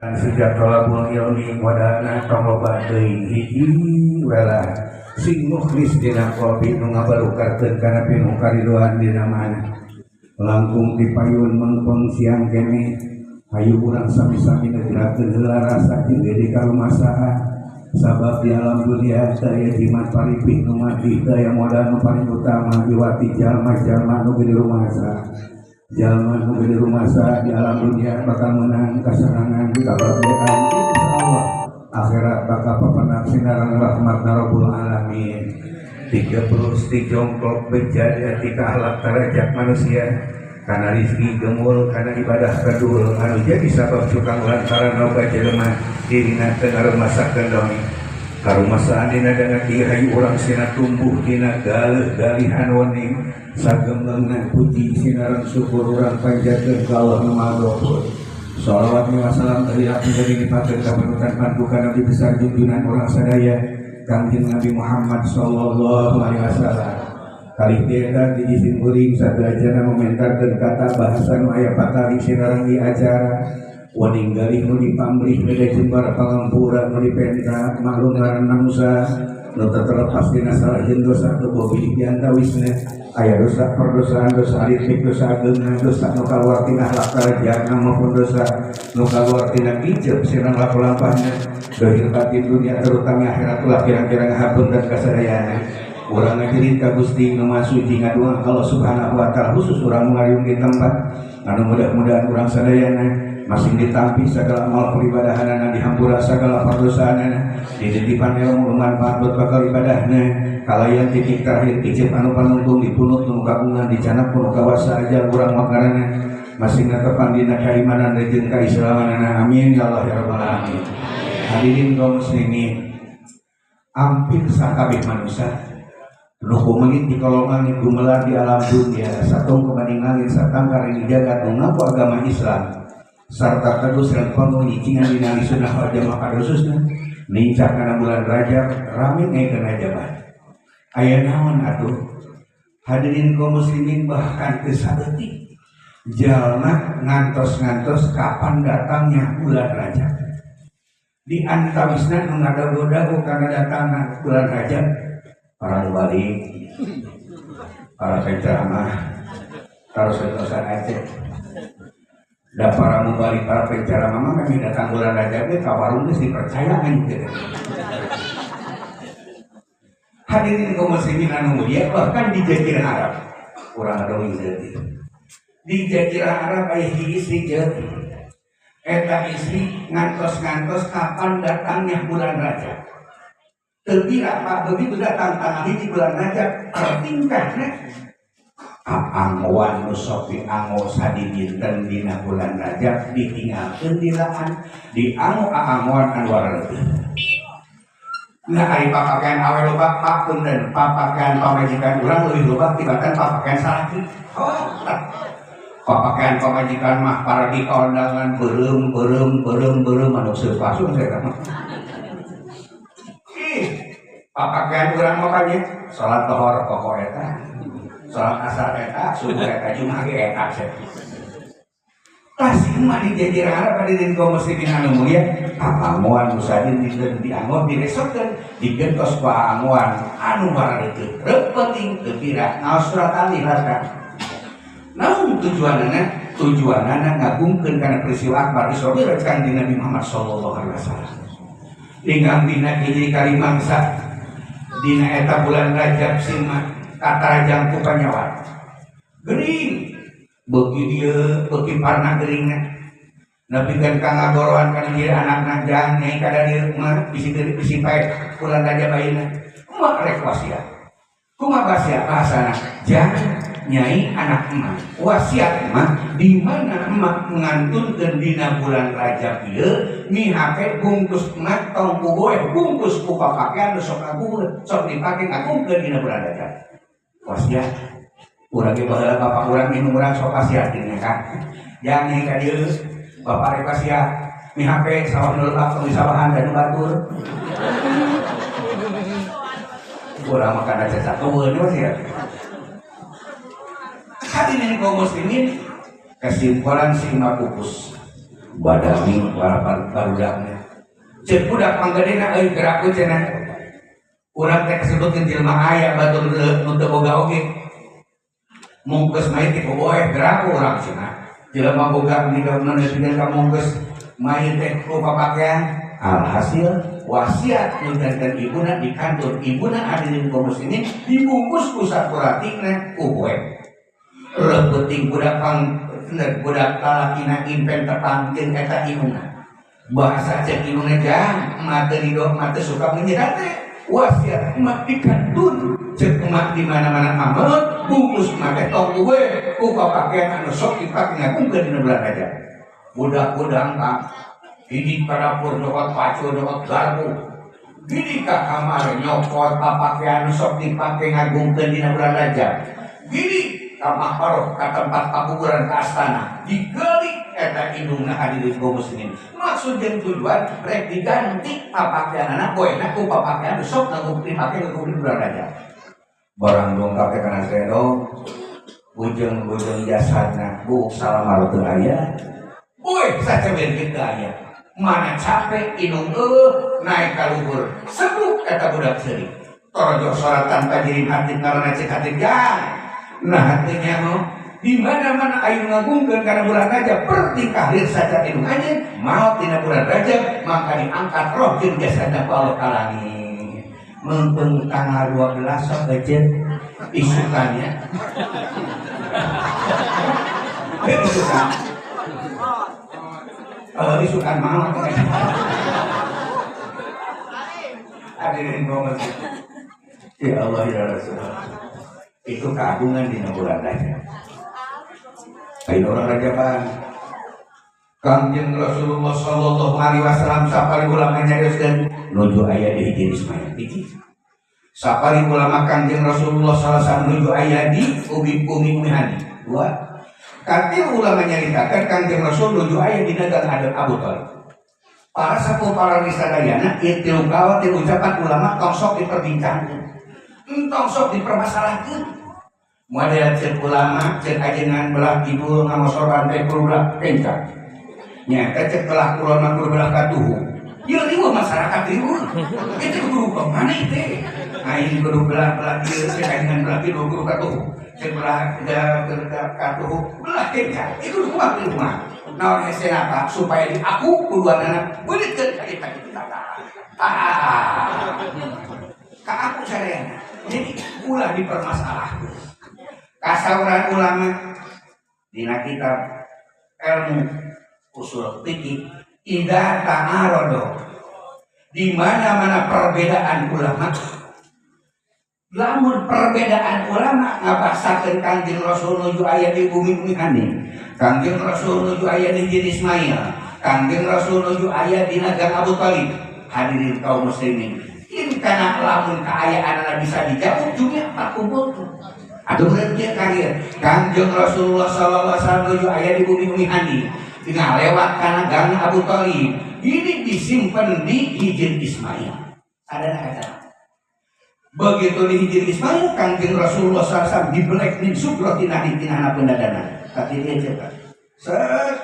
Sejatolabul ilmi wadana kangloba teuing hiji wela sing mukhlis dina qalbi nu ngabarukarkeun kana pinuh karidoan dina mana langkung dipayun mengkong siang kene hayu urang sami-sami ngegerakeun heula rasa jeung gede kalumasaha sabab di alam dunia daya jimat paripih nu mati daya modal nu paling utama diwati jalma-jalma nu gede rumasa jalma nu gede rumasa di alam dunia bakal menang kasarangan kababean insyaallah akhirat bakal papanak sinaran rahmat rabbul alamin 30 jongkok bejada ti kahlak derajat manusia karena rizki gemul karena ibadah kedul anu jadi sabab cukang lantaran loba jelema dirina teu ngaremasakeun doni karumasaan dina dengan dihayu urang sina tumbuh dina galih-galihan wening sagemengna puji sinaran syukur urang panjatkeun ka Allah nu Maha Ghafur shalawat wa salam dari api dari dipakeun ka panutan pandukan Nabi besar junjungan urang sadaya Kangjeng Nabi Muhammad sallallahu alaihi wasallam kali tiada di izin uring sadayana momentarkeun kata bahasan aya patali sinaran di acara waning galih nu dipamrih beda jembar pangampura nu dipenta maklum ngaran manusia nu terlepas dina salahjeun dosa teu bobi diantawisna aya dosa perdosaan dosa aritik dosa ageuna dosa nu kaluar tina akhlak darajatna maupun dosa nu kaluar tina kijep sirang lampah-lampahna dohir batin dunia terutama akhirat ulah kira-kira ngahapunten kasadayana urang ngajirin ka Gusti nu Maha Suci ngadoa Allah Subhanahu wa taala khusus urang ngayung di tempat anu mudah-mudahan urang sadayana masing ditampi segala amal peribadahanana dihampura segala perdosaanana dititipan ilmu bermanfaat buat bakal ibadahna kalayan titik terakhir ijib anu panungtung dipunut nu kagungan dicanak pun kawasa aja urang makarana masing netepan dina kaimanan jeung kaislamanana amin ya Allah ya rabbal alamin hadirin kaum muslimin hampir sakabeh manusia nu kumelit di kolongan gumelar di alam dunia satung kebandingan satangkar ini jagat nu ngaku agama Islam sarta terus dan penuh nyicingan dina sunnah wal jamaah khususna nincak kana bulan Rajab rame ngaikeun hajaban aya naon atuh hadirin kaum muslimin bahkan teu saeutik jalma ngantos-ngantos kapan datangnya bulan Rajab di antawisna nu ngadago-dago kana datangna bulan Rajab para mubalik para penceramah para ustaz Aceh dan para mubalik para penceramah mah kami datang bulan Rajab ge ka warung geus dipercaya anjeun. Hadirin kaum muslimin anu mulia bahkan di Jazirah Arab urang adowi deui. Di Jazirah Arab aya hiji istri eta istri ngantos-ngantos kapan datangnya bulan Rajab. Teu kira Pak begitu datang tanggal hiji bulan Rajab tingkahna angwan nu sok diango sadidinten dina bulan Rajab ditinggalkeun di laan diango aangoan anu wareuteun. Nah ari papakean awe loba papunten papakean pamajikan urang leuwih loba tibatan papakean salaki. Papakean pamajikan mah para di kondangan beureum anu seupasung saya mah. Papakean urang mah kanye salat tohor pokok eta. Salat asar eta, subuh eta, jumat ge eta cenah. Tasih mah di Jazirah Arab hadirin kaum muslimin anu mulia, papangoan musadin dianggo diresepkeun, digentos ku anggoan anu wareuteun. Penting teu kira naos surat al-Ikhlas. Naon tujuanana? Tujuanana ngagungkeun kana peristiwa akbar Isra Mi'raj Kanjeng Nabi Muhammad sallallahu alaihi wasallam. Dengan dina hiji kalimangsa dina eta bulan Rajab simak kata jangku panyawan gering beuki dieu beuki parna geringna nepi kan kangagoroan kana diri anakna jang nyai kada dieu mah bisi pae bulan Rajab ayeuna emak rek wasiat kumaha wasiat bahasana jang nyai anak emak wasiat mah di mana emak ngantunkeun dina bulan Rajab ieu mihake bungkus emak tong kuboe bungkus ku papakean sok agung sok dipake ngagungkeun dina bulan Rajab wasiat urang ge baheula bapak urang minum urang sok wasiatin ya kan yang nyai ka dieu bapak rek wasiat mihake sawah nu leutak tong disabahan dan batur urang mah kana cacat eueun wasiat hadirin kaum muslimin kesimpulan si Imam Pupus badami balapan barudaknya cek budak panggedena gerakku cenah urang teh kesebutkeun jelema aya batur nu teu boga oge mungkus main ti boboeh gerakku urang cenah jelema boga ninggalna nepikeun ka mungkus main teh ku papakean alhasil wasiat ninggalkeun ibuna di kantor ibuna hadirin kaum muslimin dibungkus ku sakuratina ku boeh repeting budak budak lalakina impen tepangkeun eta ibuna bahasa cek ibuna jang mate ridho mate suka menyerat teh wasiat emak dikandun cek emak di mana-mana amat bungkus mate tong gue ku papakean anu sok dipake ngagungkeun dina bulan Rajab budak-budak kang hiji ka dapur nyokot pacu nyokot garpu gini ka kamar nyokot papakean anu sok dipake ngagungkeun dina bulan Rajab gini ka mahparok ka tempat pakuburan ka astana digali eta indungna hadirin kaum muslimin maksud jeung tujuan rek diganti papakeanana poena ku papakean sok ngagungkeun dipake ngagungkeun bulan Rajab barang dongkap kana sedo bujeng-bujeng jasadna bu salamar teu aya boy saceber teu aya mana capek indung naik ka luhur sebuk eta budak seurik torojo soratan ka jirim hati karena cek hati nah hatinya mau di mana-mana ayo ngagungkeun karena bulan Rajab pertikahir saja indung aja maut dina bulan Rajab maka diangkat roh jeung jasadna ku Allah ka langit meumpeng tanggal 12 sok aja isukannya isukan isukan maut hadirin kaum muslimin ya Allah ya Rasulullah itu keagungan di bulan Rajab. Ayo orang Rajaban. Kangjeng Rasulullah sallallahu alaihi wasallam sapari ulama nyarioskeun nuju aya di hiji Ismail hiji. Sapari ulama Kangjeng Rasulullah sallallahu alaihi wasallam nuju aya di umi Mihani. Dua. Katil ulama nyaritakeun Kangjeng Rasul nuju aya di negara Abu Thalib. Para sapu para wisadayana ieu tilu kawat ucapan ulama tongsok diperbincangkeun. Entong sok dipermasalahkeun model cek ulama cek ajengan belah kidul ngamosoran teh belah kencang nya cek belah kulon mah belah katuhu ieu riweuh masyarakat riweuh itu guru kemana teh aing guru belah ieu cek ajengan belah kidul guru katuhu cek belah katuhu belah kencang itu rumah di rumah naon hese apa supaya aku kuduanana beulitkeun ka kita ka aku sareana jadi ulah dipermasalahkan kasauran ulama dina kitab ilmu usul fikih idza ta'arada di mana-mana perbedaan ulama lamun perbedaan ulama ngabasakeun Kangjeng Rasul nuju aya di bumi kami Kangjeng Rasul nuju aya di Jin Ismail Kangjeng Rasul nuju aya di negara Abu Thalib hadirin kaum muslimin ini karena lamun keayaan bisa dijawab juga tak kumpul atau berarti kalian Kangjeng Rasulullah sallallahu alaihi wasallam nuju aya di bumi Mihani tinggal lewat karena gang Abu Thalib ini disimpan di Hijr Ismail ada kata begitu di Hijr Ismail Kangjeng Rasulullah sallallahu alaihi wasallam dibelek min sukratin hadinana pendadana tapi dia cepat set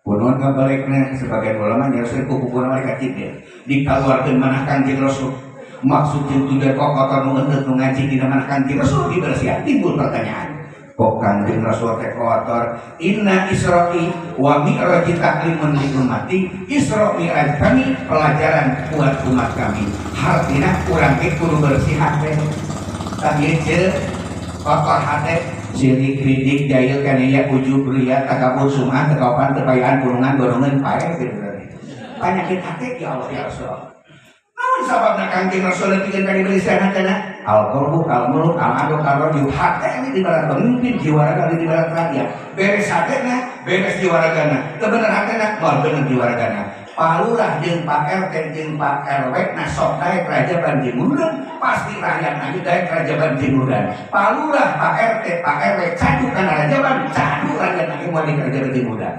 punon ngabalekna sebagian ulama nyaroskeun kuku-kuku mereka cipta dikaluarkeun manah Kangjeng Rasul maksud itu tujuan kok kotor mengendut mengaji di mana Kangjeng Rasul dibersihan timbul pertanyaan kok Kangjeng Rasul teh kotor inna isra'i wa mi'raji taklimun li ummati isra' mi'raj kami pelajaran buat umat kami hartina urang ge kudu bersih hate tadi je kotor hate sirik kritik jahil kanaya ujub riya takabur sum'ah tekaupan kekayaan kurungan golongan pae gitu penyakit hati ya Allah ya Rasulullah namun sababna Kangjeng Rasul bikin kali beristihan kana al-qalbu al-muluk al-adu al-rajul hati ini di barat pemimpin jiwa raga di barat rakyat beres hatena beres jiwa ragana kebenar hatena mal bener jiwa ragana palurah jeung Pak RT jeung Pak RW na sok daek Rajaban Jimudan pasti rakyat nanti daek Rajaban Jimudan palurah Pak RT Pak RW cadu kana Rajaban cadu rakyat nanti mau di Rajaban Jimudan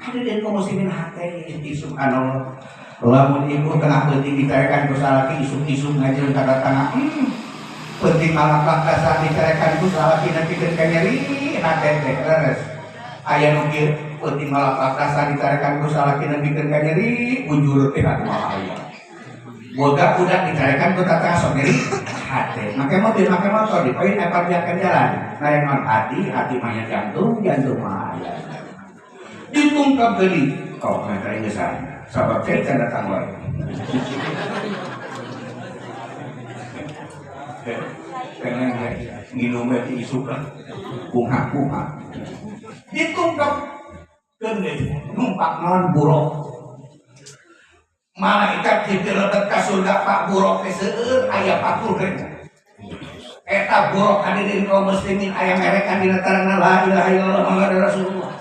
ada dan kaum muslimin hati subhanallah lamun ibu tengah penting dicarikan ku salaki isuk-isuk ngajeun kata tengah penting malak dasar dicarikan ku salaki nanti ketika nyeri hati teh leres aya nu kieu penting malah pakasa ditarekan ku salakina bikin ka nyeri bujur teh atuh aya. Boga udah ditarekan ku tata sok nyeri hati. Make mobil make motor dipoin epar jakan jalan. Karek non hati mah jantung mah aya. Ditungkap deui kok mereka gesan. Sabab teh tanda tanggal. Karena minumnya diisukan kuha ditungkap gede numpak non buruk malaikat ditelepet ka surga pak buruk teh seueur aya 40 eta buruk hadirin kaum muslimin aya merekan dina tarana la ilaha illallah muhammadur rasulullah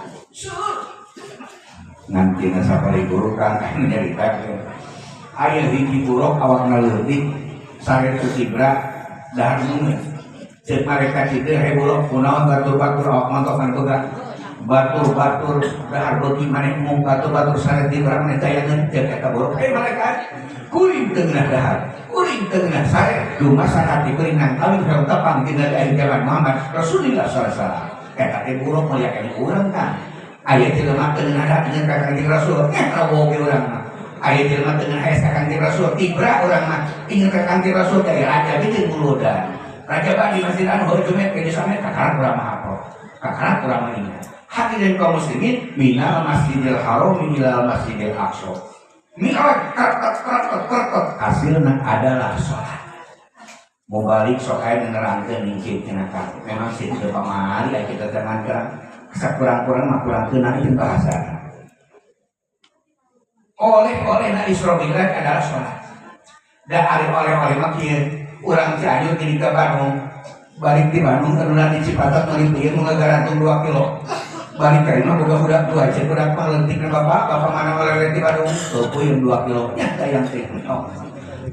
nanti sapari buruk kan nyarita aya hiji buruk awakna leutik sare teu tibra dahar mungut cek mereka cider hebulok kunaon batur-batur awak mantokan boga batur-batur dahar beuki maneh mung batur-batur sare tibra maneh dayangeun cek eta buruk mereka kuring teu ngeunah dahar kuring teu ngeunah sare dumas sarati kuring nang kawin sareng tepang tina di jalan Muhammad Rasulullah sallallahu alaihi wasallam eta teh buruk mulya kana urang kan aya jelema teu ngeunah dahar jeung ka Kanjeng Rasul rawo ge urang mah aya jelema teu ngeunah ka Kanjeng Rasul tibra urang mah ingin ka Kanjeng Rasul teh raja bikin muludan raja bani masjid anu jumet ke samet kakaran urang mah apa kakaran urang mah ingat hadirin kaum muslimin minal masjidil haram ilal masjidil aqsa minal kartot hasilna adalah salat mau balik sok aya nerangkeun hiji tina ka memang sih teu pamari aya kita terangkeun sakurang-kurang mah kurang keunang jeung bahasa oleh na Isra Mi'raj adalah salat da ari oleh mah kieu urang Cianjur jadi ke Bandung balik di Bandung kenulan di Cipatat melipir ngagarantung 2 kilo balik ka imah boga budak 2 cek budak mah leutik na bapak mana oleh di Bandung teu peuyeum 2 kilo nya tayang teh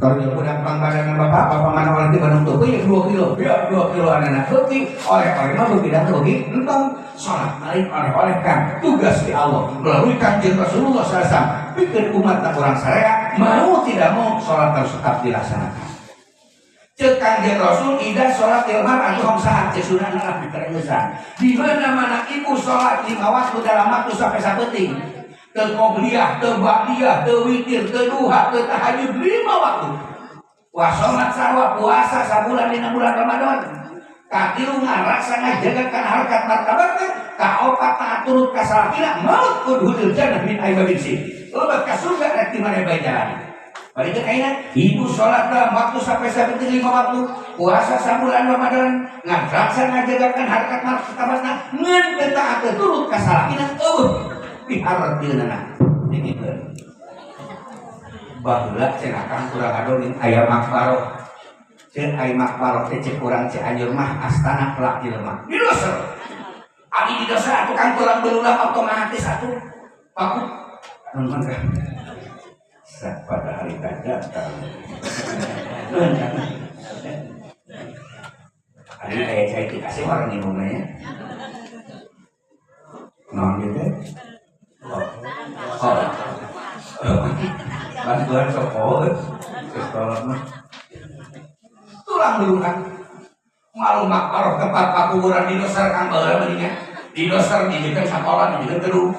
kalau budak pangbadan bapak mana oleh di Bandung teu peuyeum 2 kilo ya 2 kilo anana beuki oleh mah beuki da beuki entong salat balik oleh kan tugas di Allah melalui Kanjeng Rasulullah sallallahu alaihi wasallam bikin umat urang sarea mau tidak mau salat harus tetap dilaksanakan. Cek Kanjeng Rasul ida sholat ilmar atau homsahat cek sunah nabi terenggesan di mana ibu sholat 5 waktu dalam waktu sampai sapeting ke qobliyah, ke ba'diyah, ke witir, ke duha, ke tahajud 5 waktu wa sholat sarwa puasa sabulan dina bulan Ramadan katilu ngarasa ngajagakan harkat martabatna kaopat taat turut kasalakina maut kudhudul jannah min aibabin sih lobat ka surga rek di mana bae jalan. Balik ke kainan, ibu sholat dalam waktu sampai 5 waktu, puasa sabulan Ramadan, ngajaksan ngajagakan harkat martabatna, ngan bentaat turut kasalakina, piharat dieunana. Dikikeun. Baheula cenah kang kurang adonin aya makbaro. Ceuk aya makbaro teh cek urang Cianjur mah astana kelak jelema. Di doser. Abi di doser atuh kan kurang berulang otomatis atuh. Paku. Nun mah pada hari datang hari kayak saya dikasih orang ini ngomongnya non gitu bantuan sokol tulang belukan malu makparoh tempat pakuburan di doser kang baheula mendingan di doser dijieun sakola dijieun gedung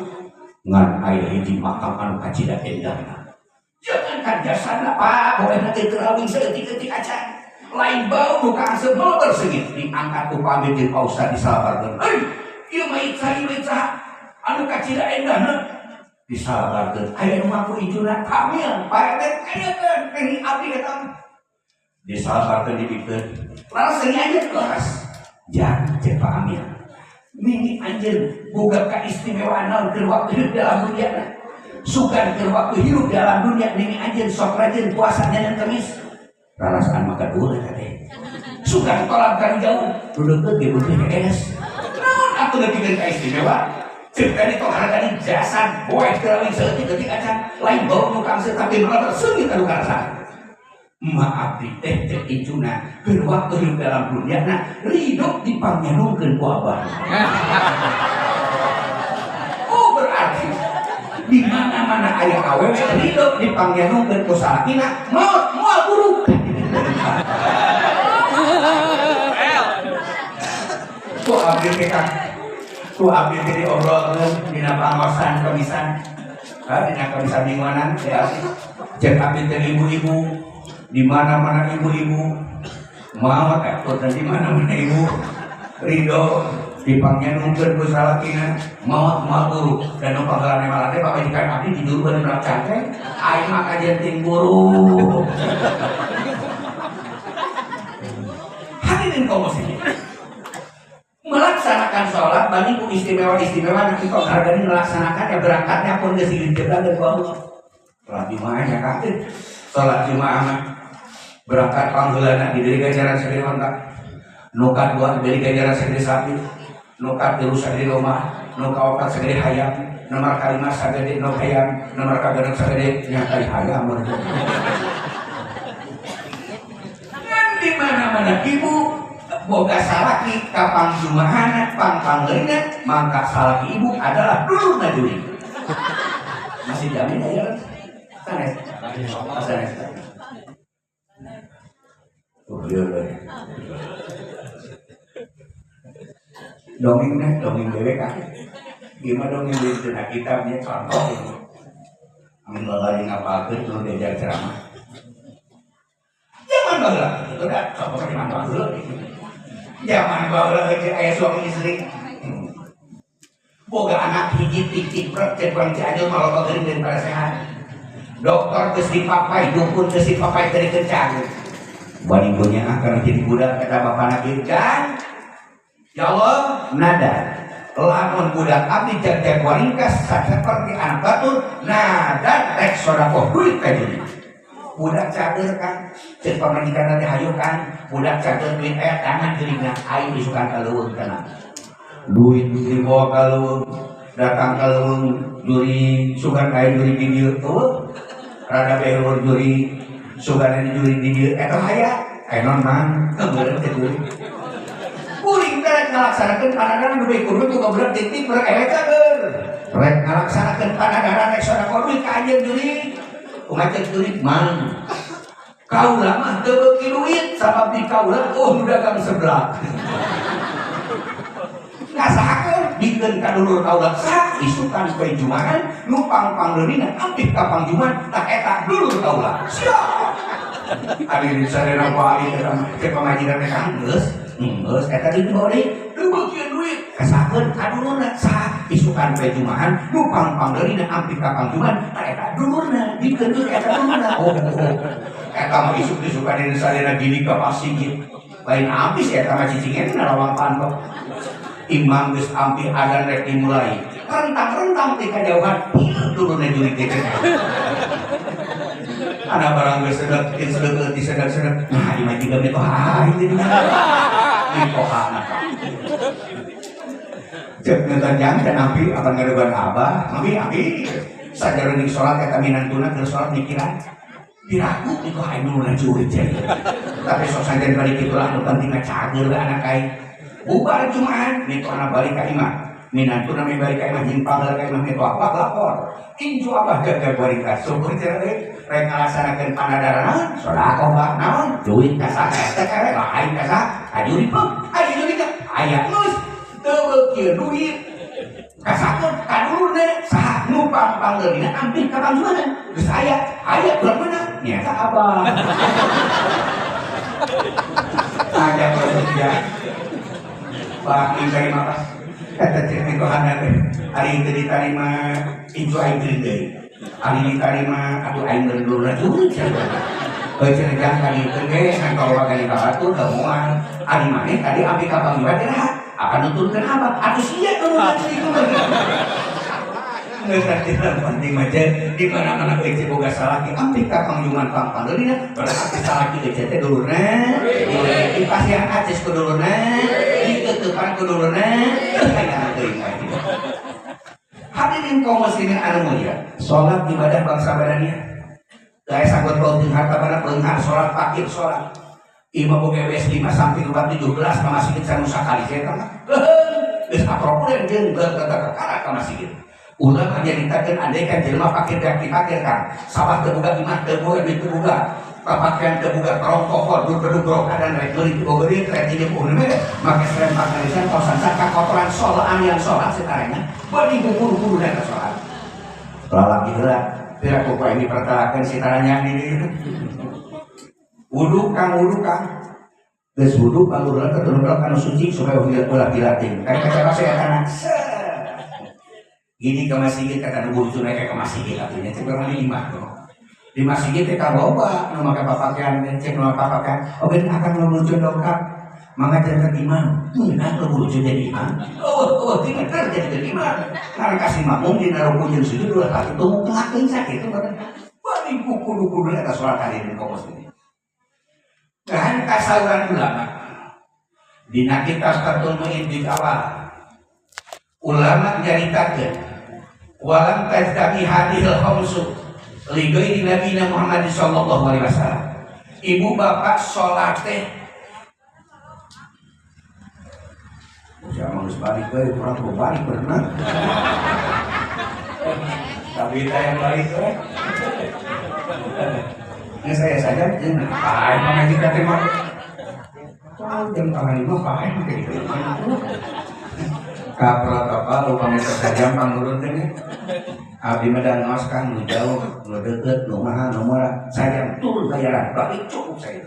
ngan aya hiji makam anu kacida endahna jangankan jasana pak boleh nanti terawih seetik-etik aja lain bau bukan semeler segit diangkat ku pamit jeung Pak Ustaz disalabarkeun ieu mait saha anu kacida endahna disalabarkeun aya nu ngaku ijuna kamil Pak RT aya kan pengen abdi eta disalabarkeun dibikeun laras seni aja laras jangan cek Pak Amir mini anjeun boga kaistimewaan naon keur waktu hidup dalam dunia sugan ke waktu hidup dalam dunia ini anjir sok rajin puasanya dan kemis rarasaan maka dulu tadi sugan tolak kan jauh duduk ke butuh es aku udah bikin istimewa cerita itu harganya jasad boy terawih seetik-etik aja lain bau nukang tapi melalui sengit adu karasa maaf di teh cek icuna berwaktu hidup dalam dunia nah hidup dipangyanungkeun ku abah berarti di mana-mana aya awewe hidup dipangyanungkeun ku salakina maut moal buruk. Ku abdi teh Ku abdi jadi obrolkeun dina pangosan kemisan. Dina kemisan mingguanan ya. Cek abdi teh ibu-ibu di mana-mana ibu-ibu. Maot ekor di mana-mana ibu. Ridho dipangnyangkeun ku salakina maot malu dan nu panggalane malate papajikan abdi tidur bener bener cangkeng aing mah kajenting buru. Hadirin kaum muslimin, melaksanakan sholat bagi ku istimewa nanti kok harganya melaksanakan ya berangkatnya pun geus dijebak ku Allah. Sholat Jumaah ya kakek. Sholat Jumaah berangkat panggeulana diberi ganjaran sagede mangka. Nu kadua diberi ganjaran sagede sapi. Nu katilu sagede lomah, nu kaopat sagede hayam, nomor kalima sagede nu hayam, nomor kagenep sagede nyatai hayam. Di mana-mana ibu boga salaki kapang jumahana pangpangeuna mangka salaki ibu adalah dulurna juri. Masih jamin ya? Sanes. Sanes. Oh iya. Dongeng bebek kan? Gimana dongeng di tengah kitabnya contoh ini. Amin balari ngapalkeun nu diajar ceramah. Zaman baheula itu dah contoh di mana baheula. Zaman baheula ge aya suami istri. Boga anak hiji tik prek cek bang Cianjur malah geuring daripada sehat. Dokter geus dipapai, dukun geus dipapai tadi kencang. Bani punya akan jadi budak kata bapana kieu kan. Ya Allah, nada. Lamun budak abdi jag-jag waringkas seperti anak batur, nada rek sedekah duit ka jadi. Budak cager kan, cek pamajikan teh hayu kan, budak cager duit aya tangan geuringna aing disukan ka leuweung tenang. Duit dibawa ka leuweung, datang ka leuweung juri sugan aing juri di dieu tuh. Rada beulur juri sugan juri di dieu eta aya, enon man, keureun teh juri. Kuring rek ngalaksanakeun panadaran nu bae kudu juga bener titik bener cager. Rek ngalaksanakeun panadaran rek sedekah duit ka anjeun juri. Kumaha juri mang. Kaula mah teu beuki duit sabab di kaula nu dagang sebelah. Ngasahakeun dikeun ka dulur kaula sak isukan poe Jumahan nu pang-pangleurina ampih ka pangjuman tak eta dulur kaula. Siap. Ari sadayana bae teh pamajikan teh geus geus eta di dibawa deui teu beukian duit kasakeun ka dulurna sak isukan poe Jumahan nu pang-pangleurina ampih ka pangjuman tak eta dulurna dikeun deui eta dulurna. Oh eta mah isuk-isukan dina sadayana gini ka pasigit lain abis eta mah cicingna lawang pantok. Imam geus ampih adzan rek dimulai rentang-rentang ti kajauhan ieu dulurna jurig teh. Ana barang geus sedek disedek nah di mah 3 menit hahaha ini di pohana cek nonton jam dan ampi akan ngadeban abah ampi sajaran di sholat eta minantuna keur sholat mikiran diragu itu aing dulurna jurig teh tapi sok sajen bari kitu lah nu penting cager anak aing bubar Jumahan nitu anak balik ka imah minantuna mi balik ka imah jeung panggal ka imah nitu apa lapor inju abah jaga barikas syukur teh rek ngalaksanakeun panadaran sedekah Pak naon duit ka saha teh lain ka saha ajuri peuh aya duit aya geus teu beukieu duit kasakeun ka dulurna saha nu pang-pangleurina ampih ka pangjuanan geus aya urang meunang nyata abah aja kerja Pak ingkari maka kata cerita kohana teh ari teu ditarima inju aing deui ari ditarima atuh aing dulurna jurig cenah jangan kali teu ge kan kalau kali batur kemuan ari maneh tadi ampih ka pangjuanan teh akan nuturkeun apa atuh sia dulurna itu geus artinya penting mah di mana-mana euy boga salaki ampih ka pangjuman pangpangleurina berarti salaki euy teh dulurna dipasihan acis ku dulurna dikeuteupan ku dulurna aya teuing aya. Hadirin kaum muslimin anu mulia, salat ibadah bangsa badania. Teu sanggup pautkeun harta bana beunghar salat fakir salat. Imam boga WS 5 sampai 17 ka masjid sanu sakali eta mah. Geus apropolen jeung kakara ka masjid. Ulah nyaritakeun andai kan jelema fakir teh fakir kan. Sabah teu boga imah teu boga duit teu boga. Papakyan kebuka kerongkok duduk kadang rek beli bogori rek ini pun make serempak narisan kosan saka kotoran solaan yang sholat sekarangnya beri buru-buru dan sholat lalaki gerak tidak kuku ini pertalakan sitaranya ini wudhu kang geus wudhu balurna keturun kana suci supaya ulah dilatih kan kaca saya tanah gini ke masjid kata nubuh naik ke masjid artinya cek di imah di masjid kita loba nu make papakyan cek nu papakyan oge akan menuju dongkap mengajarkan imam nah menuju jadi imam tidak jadi imam karena kasih makmum di naruh jeung sujud ulah kali tunggu ngelakeun sakitu bari kudu eta salat hari ini kok ini kan kasauran ulama dina kitab Fathul Mu'in di awal ulama nyaritakeun walam tajtami hadhil khamsu ligairi Nabi Muhammad sallallahu alaihi wasallam. Ibu bapak sholat teh jangan harus balik kurang berbalik benar tapi kita yang balik ini saya saja jangan pakai mengaji kita mah jangan tangan ibu pakai kapal lupa meter saja pangurun ini abdi medan ngawas kang nu jauh nu deket nu mahal nu murah saya turun bayaran balik cukup saya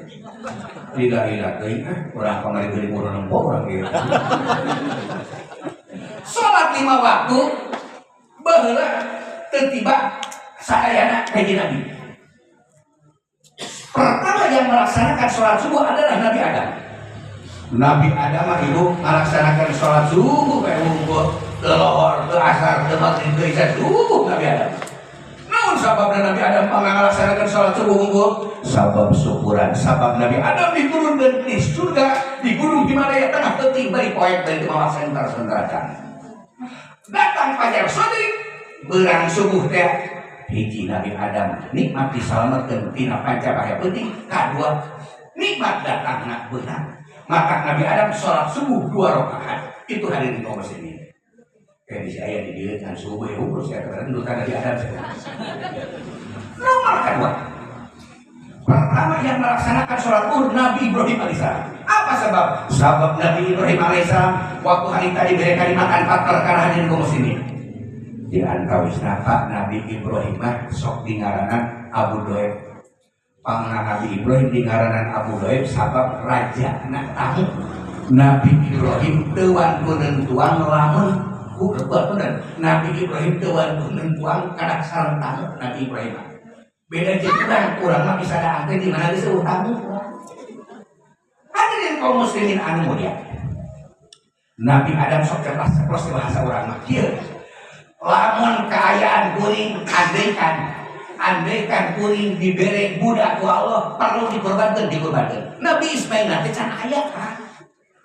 tidak teuing urang pamari beli murah nempo urang kieu salat 5 waktu baheula teu tiba sadayana kanjeng Nabi pertama yang melaksanakan sholat subuh adalah Nabi Adam ibu melaksanakan sholat subuh kayak unggul ke lohor, ke asar, ke maghrib, ke isya subuh Nabi Adam. Namun sababnya Nabi Adam melaksanakan sholat subuh unggul sabab syukuran, sabab Nabi Adam diturunkan di surga di gunung Himalaya tengah teting dari poek dari bawah sentar datang fajar sodik berang subuh teh hiji Nabi Adam nikmat diselamatkan tina panca bahaya penting kedua nikmat datang nak benar maka Nabi Adam sholat subuh 2 rakaat itu hadirin kaum muslimin kayak di saya di diri kan subuh ya urus ya karena itu Nabi Adam nomor kedua pertama yang melaksanakan sholat zuhur Nabi Ibrahim alaihissalam apa sebab Nabi Ibrahim alaihissalam waktu hari tadi mereka dimakan 4 perkara hadirin kaum muslimin di antawisna Nabi Ibrahim sok dingaranan Abu Doeb pangna Nabi Ibrahim di ngaranan Abu Doeb sabab raja nak tamu Nabi Ibrahim tewan penentuan lamun bener Nabi Ibrahim tewan penentuan kada sareng tamu Nabi Ibrahim beda jeung urang mah bisa da angke di mana disebut tamu hadirin kaum muslimin anu mulia Nabi Adam sok cerdas bahasa urang mah kieu lamun kaayaan kuring andaikan kuring diberi budak ku Allah perlu dikorbankan Nabi Ismail nanti can ayat kan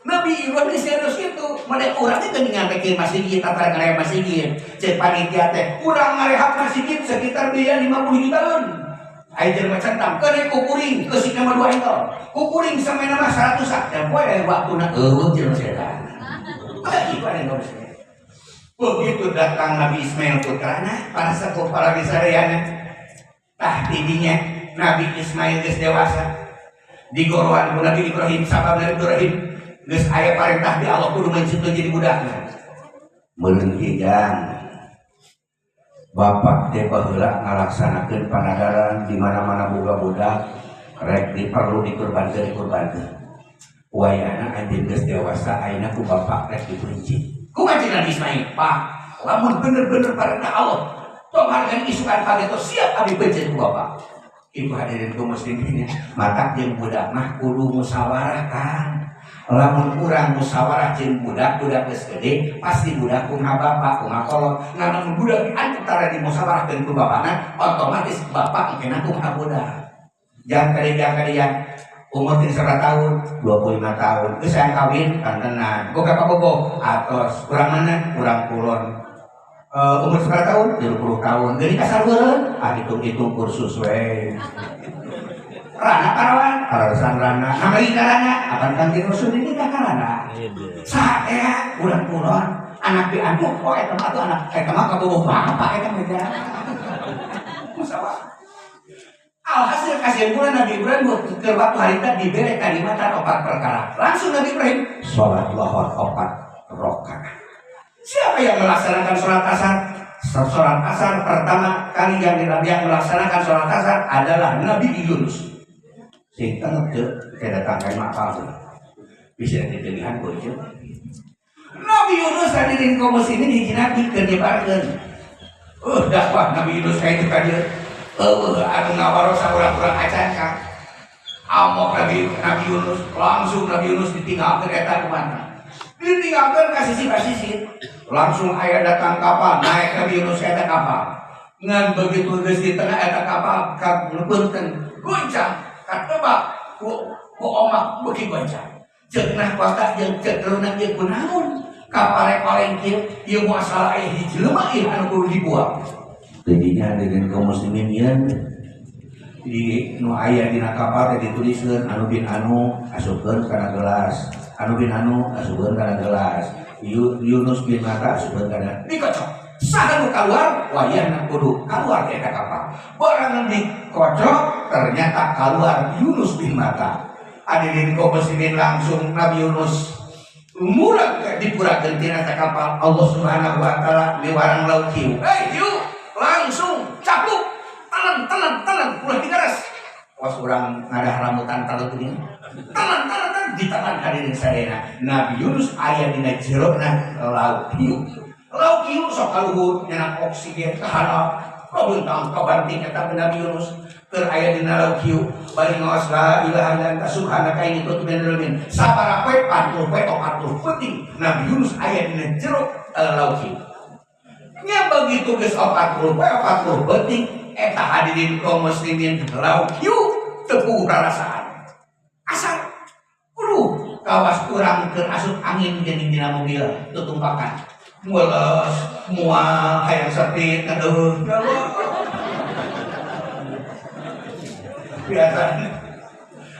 Nabi Ibrahim serius itu mana orangnya dengan bikin masjid tata ngarehak masjid cek panitia teh urang ngarehak masjid sekitar biaya 50 jutaan ayeuna macam tam kene ku kuring keusik nama 2 ekor ku kuring sampai nama 100 dan poe dari waktuna jeung setan itu ada begitu datang Nabi Ismail putrana para sepuh para bisareana tah didinya Nabi Ismail geus dewasa digoroan ku Nabi Ibrahim sabab Nabi Ibrahim geus aya parentah di Allah kudu mencipta jadi budakna meureun kijang bapak teh baheula ngalaksanakeun panadaran di mana-mana boga budak rek perlu dikurbankeun wayana anjeun geus dewasa ayeuna ku bapak rek dibenci kumaha Nabi Ismail pak lamun bener-bener parentah Allah tong hargan isukan pagi itu siap abi bencet bapak ibu hadirin kaum muslimin mata jeung budak mah kudu musyawarah kan lamun urang musyawarah jeung budak geus gede pasti budak kumaha bapak kumaha kolot namun budak antara di musyawarahkeun ku bapana otomatis bapak engkena kumaha budak jangan kadian umur 30 tahun 25 tahun geus sayang kawin kantenan boga kabogoh atos urang mana urang kulon umur seberapa tahun? 20 tahun. Jadi kasar beureun, hitung-hitung kursus we. Rana karawan, karasan rana, Amerika rana, akan kanti rusun ini ka karana. Saha ea urang kulon, anak piantu, oh eta mah atuh anak eta mah kabogoh bapak eta mah. Masalah. Alhasil kesimpulan Nabi Ibrahim ke waktu harita diberi kalimatan 4 perkara. Langsung Nabi Ibrahim sholat lohor 4 rakaat. Siapa yang melaksanakan sholat asar? Sholat asar pertama kali yang melaksanakan sholat asar adalah Nabi Yunus. Sing tengok je, kita datangkan makal. Bisa dipilihan bocor. Nabi Yunus hadirin kaum muslimin hiji nabi keur nyebarkeun. Dakwah Nabi Yunus kayak itu kan dia. Anu ngawaros urang-urang acan Kang. Amok Nabi Yunus, langsung Nabi Yunus ditinggalkeun eta kemana? Ditinggalkeun ka sisi-sisi. Langsung aya datang kapal, naik Nabi Yunus eta kapal. Ngan begitu geus di tengah eta kapal kabeunkeun goncang, katebak ku omak beuki goncang. Ceunah kota jeung ceunah ieu kunaon? Kapal paling kieu ieu masalah aya di jelema ieu anu kudu dibuang. Jadinya dengan kaum muslimin yang di nu aya dina kapal teh dituliskeun anu bin anu asupkeun kana gelas, anu bin anu asupkeun kana gelas, Yunus bin Matta asupkeun kana dikocok. Saha nu kaluar wayahna kudu kaluar ke eta kapal. Barang dikocok ternyata kaluar Yunus bin Matta. Hadirin kaum muslimin langsung Nabi Yunus murag dipurakeun tina kapal. Allah Subhanahu wa taala liwarang laut kieu. Langsung capluk telan ulah digaras was urang ngadah rambutan talut ini telan ditelan hadirin sadayana Nabi Yunus aya dina jerona laut hiu sok kaluhur nyana oksigen kaharap kabentang kabanting eta Nabi Yunus keur aya dina laut hiu bari ngaos la ilaha illa anta subhanaka inni kuntu minadz zalimin sabaraha poe 40 penting Nabi Yunus aya dina jero laut hiu. Nya begitu geus 40 penting eta hadirin kaum muslimin lauk hiu teu rarasaan. Asal kawas urang keur asup angin jeung dina mobil tutumpakan. Mules, mual, hayang sepi ngeueuh. Biasana.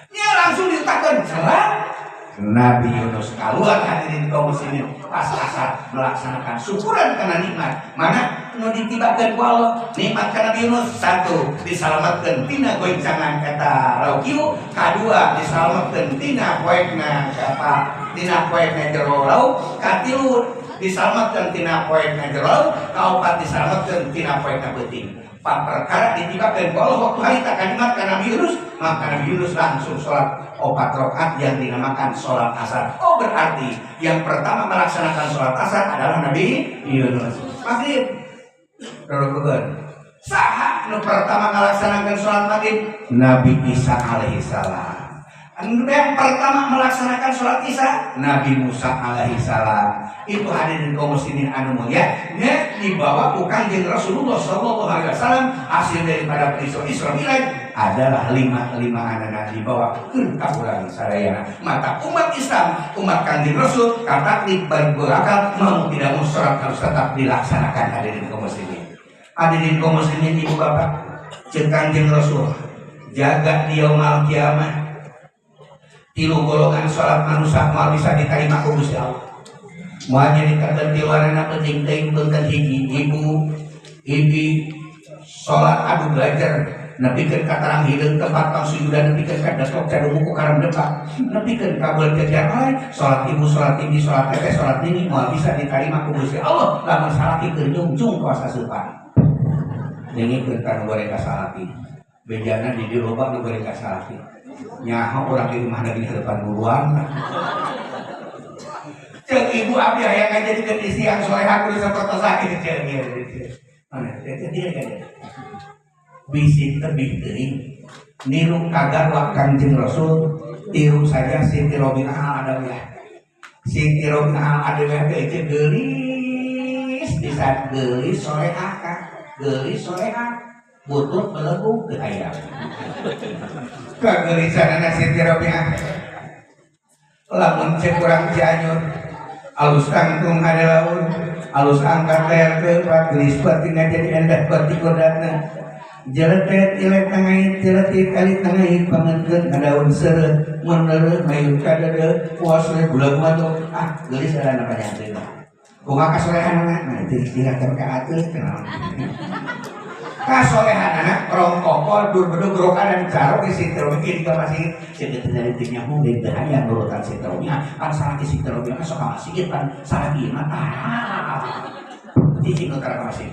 Nya langsung ditakon jalan Nabi Yunus keluar hadirin kaum muslimin pas asar melaksanakan syukuran karena nikmat. Mana nu ditibakeun ku Allah nikmat ka Nabi Yunus. 1 disalametkeun tina goncangan eta lauk hiu, 2 disalametkeun tina poekna apa tina poekna jero lauk, 3 disalametkeun tina poekna jero lauk, 4 disalametkeun tina poekna beuting. 4 perkara ditibakeun ku Allah waktu harita kalimat ka Nabi Yunus, maka Nabi Yunus langsung sholat 4 rakaat yang dinamakan sholat asar. Berarti yang pertama melaksanakan sholat asar adalah Nabi Yunus. Maghrib terus saha nu pertama melaksanakan sholat maghrib? Nabi Isa alaihissalam. Yang pertama melaksanakan sholat Isya Nabi Musa alaihissalam. Itu hadirin kaum muslimin anu mulia dibawa ku Kanjeng Rasulullah sallallahu alaihi wasallam. Hasil daripada peristiwa Isra Mi'raj adalah 5 anak dibawa ke kaburan sadayana. Maka umat Islam, umat Kanjeng Rasul kata berakal mau tidak mau sholat harus tetap dilaksanakan hadirin kaum muslimin. Hadirin kaum muslimin ibu bapak, cek Kanjeng Rasul jaga di yaumul kiamah 3 golongan sholat manusia mau bisa diterima ku Gusti Allah. Moal nyaritakeun ti luarana penting teuing beunkeun hiji ibu sholat adu belajar nepikeun ka tarang hideung tempat tong sujudan nepikeun ka datok cadu buku karang depan nepikeun ka beul kerjaan lain sholat ibu sholat tinggi sholat teteh sholat tinggi moal bisa diterima ku Gusti Allah lamun salati keur jungjung kuasa supan ningikeun ka nu goreng ka salati bejana di loba nu goreng ka salati nyaho urang di rumah di hadapan buruan. Cek ibu abdi hayang ngajadikeun istri yang solehah kudu sapertos sakit cek ieu. Mana dia kan. Bisi tebih teuing niru kagarwa Kanjeng Rasul tiru saja Siti Robiah Adawiyah. Siti Robiah Adawiyah teh geulis bisa geulis solehah ka geulis solehah butut melengkung ke ayam. Kegelisahan Siti Robiah lamun cek kurang cianyur alus kangtung ada laun alus angkat leher ke gelis batinga jadi endah batik kodatna jeletet ilek tangait jeletit kali tangait pangenkeun kadaun seureut mun leureut mayun kadede puas we bulan madu gelis ada apa yang kumaha kasolehan nah jadi dirakeun ka atuh kenal kasolehanana rongkokol dur-dur gerokan dan jaro di sintro bikin ke masih jadi dari timnya mungkin yang nurutan sintronya kan salah di sintronya kan sok masih kan salah di mata di sini utara masih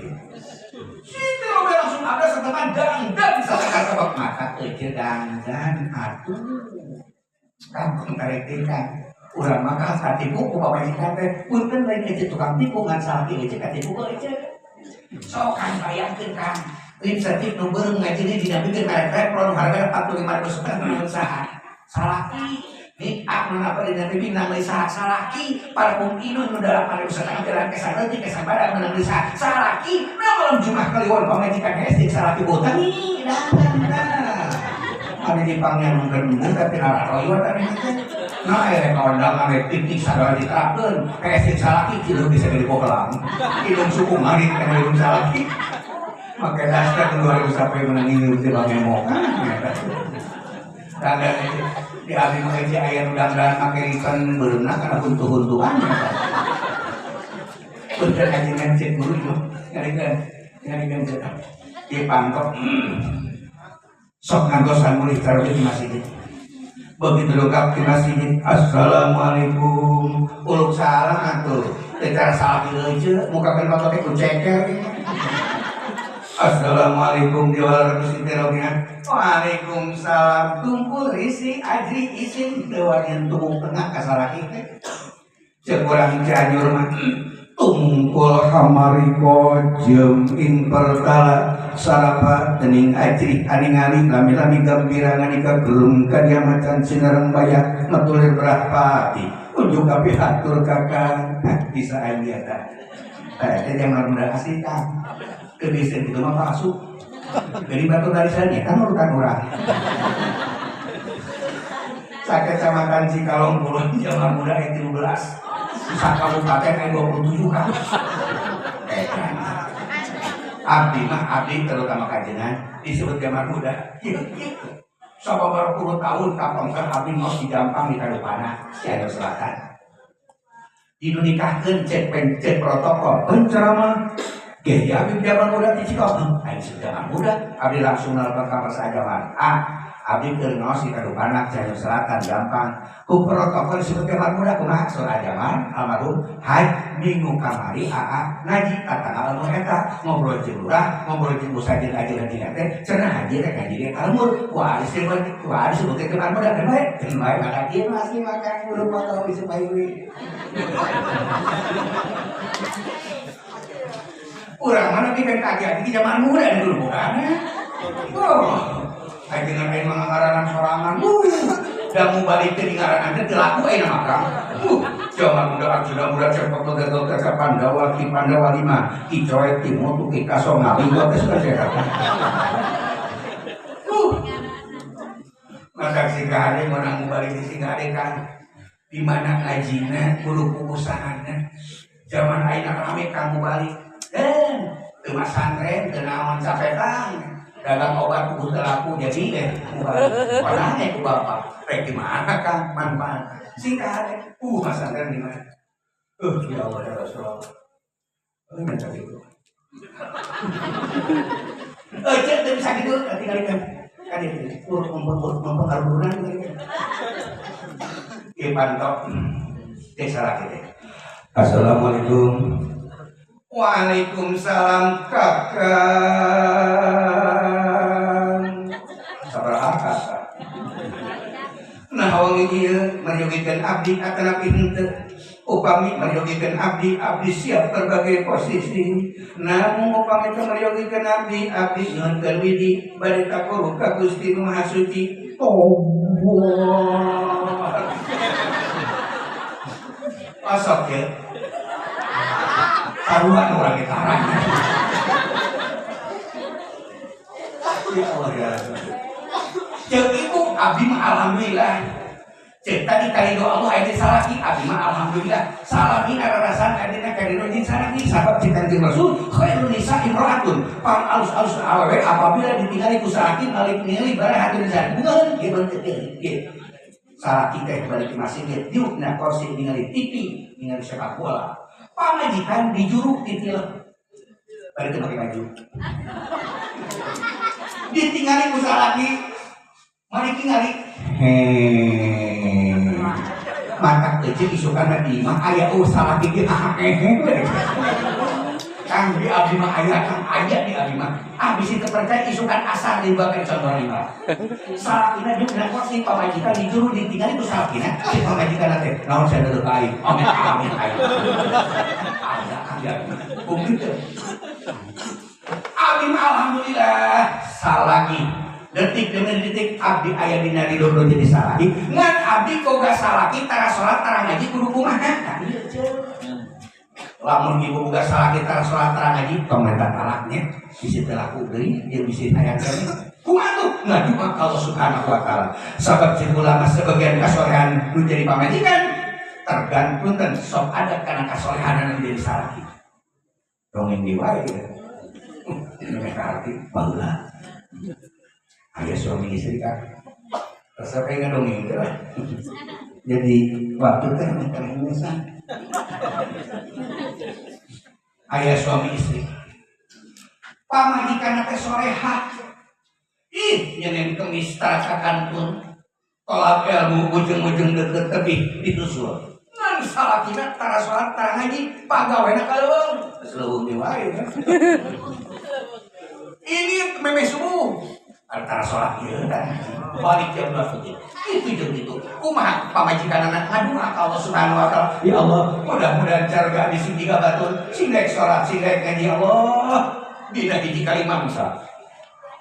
sintro langsung ada seteman dan bisa kata bak mata kecil dan atuh kampung tarik-tarikan urang maka hatiku ku pamajikan teh punten lain ece tukang tipu ngan salah ece katipu ku ece sokan bayangkeun Kang insentif nu beureum ngaji ini dina bikin merek repron harga 45.000 sepenuh saha salaki nih aku apa dina bikin nama saha salaki para pungkinun nu 8.000 setengah jalan kesan leutik kesan badan menang saha salaki na malam Jumat kliwon pamajikan hese salaki boten nih ada di panggilan mungkin tapi nara royot tadi nah kondangan piknik segala diterapkan kayak sing salaki kilo bisa jadi pokelang hidung suku marit yang hidung salaki pakai dasar 2000 sampai menangin di bang emok dan di abis mengaji ayam dan pakai ikan berenang karena huntu-huntuan bener aja ngecek dulu nyarikan di pantok sok nganggosan mulih taruh di masjid begitu lokap di masjid assalamualaikum uluk salam atuh tegar salam aja muka pelbatok itu ceker assalamualaikum di walau bismillahirrahmanirrahim waalaikumsalam tumpul isi ajri isin dewanin tubuh tengah kasalaki sekurang cianjur mah tungkul hamariko jem ing pertala sarapa tening ajri aning-aning lami-lami gembira nganika gerung kadiamatan sinareng bayak metulir berapati unjuk api hatur kakak bisa aja tak ada yang merendah kasih kan kebiasaan itu mah palsu dari batu dari sana kan urutan orang saya kecamatan Cikalong Kulon zaman muda yang 13 Pusat Kabupaten yang 27 kan abdi mah abdi terutama kajian disebut zaman muda sama berpuluh tahun kapan kan abdi mau digampang di Kadupana Cianjur Selatan dinikahkan cek protokol penceramah jadi abdi zaman muda di Cikalong zaman muda abdi langsung melakukan kamar seagamaan abdi kernos di Kadupana Cianjur Selatan gampang ku protokol seperti zaman muda kumaha surah zaman almarhum minggu kamari ngaji kata ilmu eta ngobrol jeung urang ngobrol jeung musajid ajaran dina teh cenah haji rek ngaji dia kalmur waris teh waris sebut teh zaman muda kan bae can bae maka ieu masih makan kudu foto bisa bae we urang mana dipek kajian di zaman muda dulu bukan ayo dengan ayo mengaranan sorangan dan mau balik ke lingkaran anda dilaku ayo nama kang zaman muda Arjuna muda cepet betul ke Pandawa ki Pandawa 5 ki coret ki motu ki kasonga itu sudah sehat maka singgahane menang mau balik di singgahane kan di mana ngajina guru usahana zaman ayo rame kamu balik ke masantren ke naon capetang dagang obat kudu laku jadi deh padahal ku bapak rek di mana kan manfaat singkat masantren di mana ya Allah ya Rasulullah minta gitu cek teu bisa gitu tinggalkan kan itu mempengaruhi ieu pantok desa lagi assalamualaikum waalaikumsalam kakak sabaraha nah wangi ieu menyogikeun abdi atana pinter upami menyogikeun abdi siap berbagai posisi namun upami teu menyogikeun abdi nyuhunkeun widi bade takorup ka Gusti Nu Maha Suci asap ya taruhan orang kita ya Allah ya cek itu abdi mah alhamdulillah cek tadi kali doa Allah ayat salaki abdi mah alhamdulillah salaki ararasan adina kadino jin salaki sahabat cinta kanjeng Rasul khairun nisa imraatun pang alus awewe apabila ditinggali ku salaki malik nilai barahatun nisa bukan ieu teh salaki teh balik masjid diuk na kursi ningali TV ningali sepak bola pamajikan di juruk titilah balik ke pakai baju. Ditinggalin usaha lagi, mari tinggali. Mata kecil isukan di mah ayah usaha lagi Kang di abdi mah ayah, Kang ayah di abdi mah. Abis itu percaya isukan asal di bagian contoh lima. Salah kita juga kok si pamajikan dijuru ditinggal itu salah kita. Si pamajikan nanti, naon saya dulu kain, amin amin kain. Ayah ayah, begitu. Abdi mah alhamdulillah salah lagi. Detik demi detik abdi ayah dina di dodo jadi salah. Ngan abdi kok gak salah kita sholat tarang ngaji kudu kumaha. Lamun ibu buka salah kita sholat terang ngaji komentar talaknya bisa terlaku dari dia bisa ayatkan kumaha tuh ngadu mah Allah subhanahu wa ta'ala sahabat si ulama sebagian kasolehan lu jadi pamajikan tergantung dan sok ada karena kasolehan yang jadi salah kita dongeng diwai ya mereka arti bangga ayah suami istri kan terserah kayak dongeng itu lah jadi waktu teh mereka menyesan ayah suami istri pamajikan teh soreha yang kemis tarakan pun tolak ilmu ujung-ujung deket tebih ditusul ngan salah kita tara sholat tara ngaji pagawena kaleuweung seueung diwae ini meme subuh antara sholat ieu dan balik jam 12 itu jam itu kumaha pamajikan anak ngadu ka Allah subhanahu wa ta'ala ya Allah mudah-mudahan carga di sini batur singgek sholat singgek ngaji Allah dina hiji kalimat misal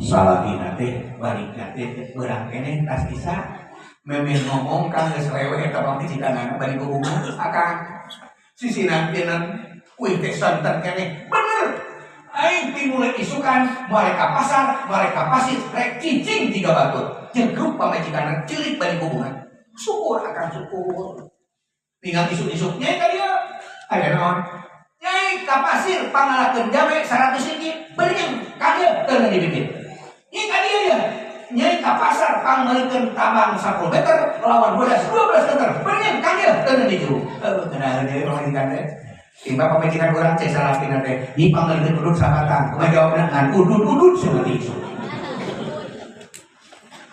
salah dina teh balik teh beurang keneh tas bisa memeh ngomong kang geus lewe eta pamajikan bari hubungan akang sisinakeun kuih teh santen keneh bener aing timulai isukan mereka pasar mereka pasir rek cicing 3 batu jegruk pamajikan cilik bari hubungan syukur akan syukur tinggal isuk-isuk nyai ka dia aya naon nyai ka pasir pangalakeun jabe 100 hiji beurang ka dieu teu dibikir nyai ka dieu ya nyai ka pasar pangmalikeun tambang 10 meter lawan bodas 12 meter beurang ka dieu teu dijuru kenal deui pamajikan teh tiba pemajikan orang cek salah pina teh di panggalikeun udud sabatan kumaha jawabna ngan udud seperti itu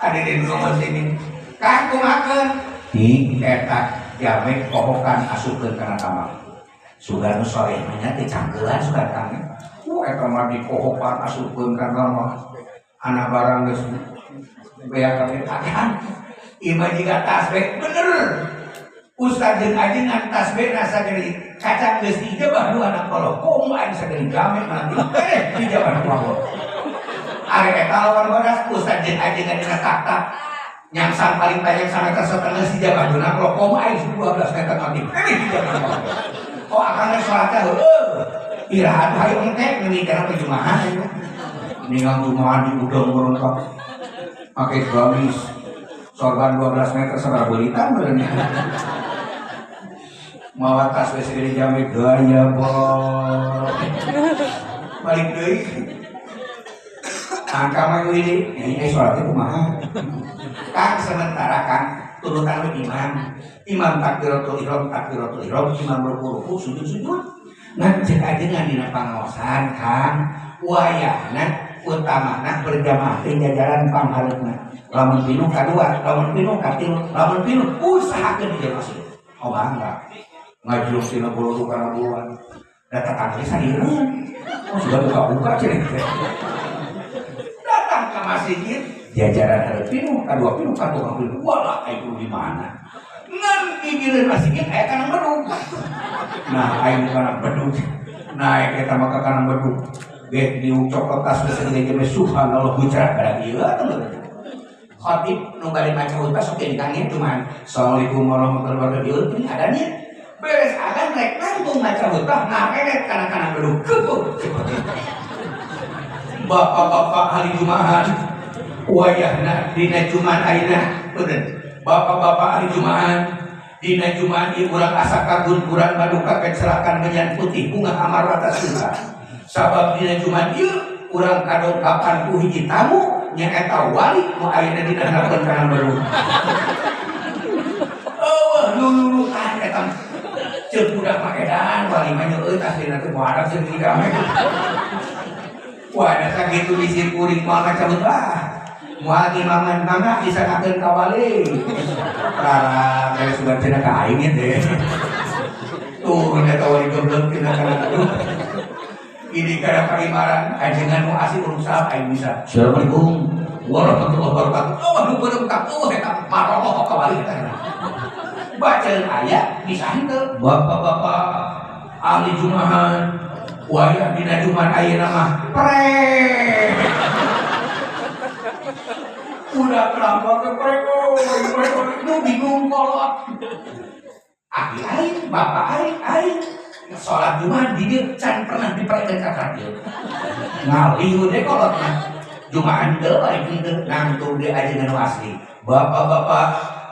ada di ngomong sini kang kumakeun di eta jamek pohokan asupkeun kana tambang sudah nu soleh nya teh cangkeulan sudah kang eta mah di pohokan asupkeun kana tambang anak barang geus beak kabeh akan ieu jiga tasbih bener Ustaz jeung ajeun ngan tasbih rasa geuning kacang geus dijebah dua anak kolot komo aing sageuning gamek nanti dijebah kolot are eta lawan bodas Ustaz jeung ajeun ngan taktak nyangsan paling banyak sameter setengah dijebah dua anak kolot komo aing 12 meter nanti dijebah kolot oh akan salat heueuh irahat hayu engke mimikeun pejumahan ningal jumahan di udang berontak pakai gamis sorban 12 meter sabar beulitan beureunya mawa tas wes dari jamek gaya bol balik deui angka mah ini sholatnya kumaha kang sementara kang turutan imam takbiratul ihram imam ruku sujud ngan cek ajeungan dina pangaosan kang wayahna utamana berjamaah teh jajaran panghareupna lamun pinuh kadua lamun pinuh katilu lamun pinuh usahakeun di masjid oh bangga ngajung sila bulu karena buluan datang kaki sadiran sudah buka-buka cek datang ke masjid jajaran ada pinuh kadua pinuh kadua pinuh walah itu di mana ngan gigireun masjid aya kana bedug nah aya kana bedug naik eta mah ka kana bedug ge diucok tas segede ge subhanallah muncrat kada ieu atuh khatib nu bari maca khutbah sok ditanya cuman assalamualaikum warahmatullahi wabarakatuh adanya beres agan rek nangtung maca khutbah ngaperet kana-kana bedug kebuk bapak-bapak hari Jumahan wayahna dina Jumahan ayeuna bener bapak-bapak hari Jumahan dina Jumahan ieu urang asa kagun kurang maduka kecelakaan menyan putih bunga amar rata suka sabab dina Jumahan ieu urang kadongkapan ku hiji tamu nya eta wali nu ayeuna dina harapan kana bedug lulu kan eta cek budak mah edan wali mah nyeueut asli teh moal seueur gamek Wah, ada sakitu bisi kuring mama cabut lah. Mual imaman mama bisa ngakeun kawali. Rara kayak sudah cenah ka aing teh. Turun eta wali goblok tina kana aduh. Ini kada parimaran ajengan nu asih urang saha aing bisa. Assalamualaikum warahmatullahi wabarakatuh. Oh, nu beunang ka eta maroh kawali eta. Bacaeun aya bisa henteu bapak-bapak ahli jumahan. Wayah dina jumahan ayeuna mah prek. Udah kenapa ke prek nu bingung kolot. Aki aing, bapak aing salat jumahan di dieu can pernah diprekeun ka dieu. Ngalieu deh kolotna. Jumahan teu bae kitu nangtung di ajengan nu asli. Bapak-bapak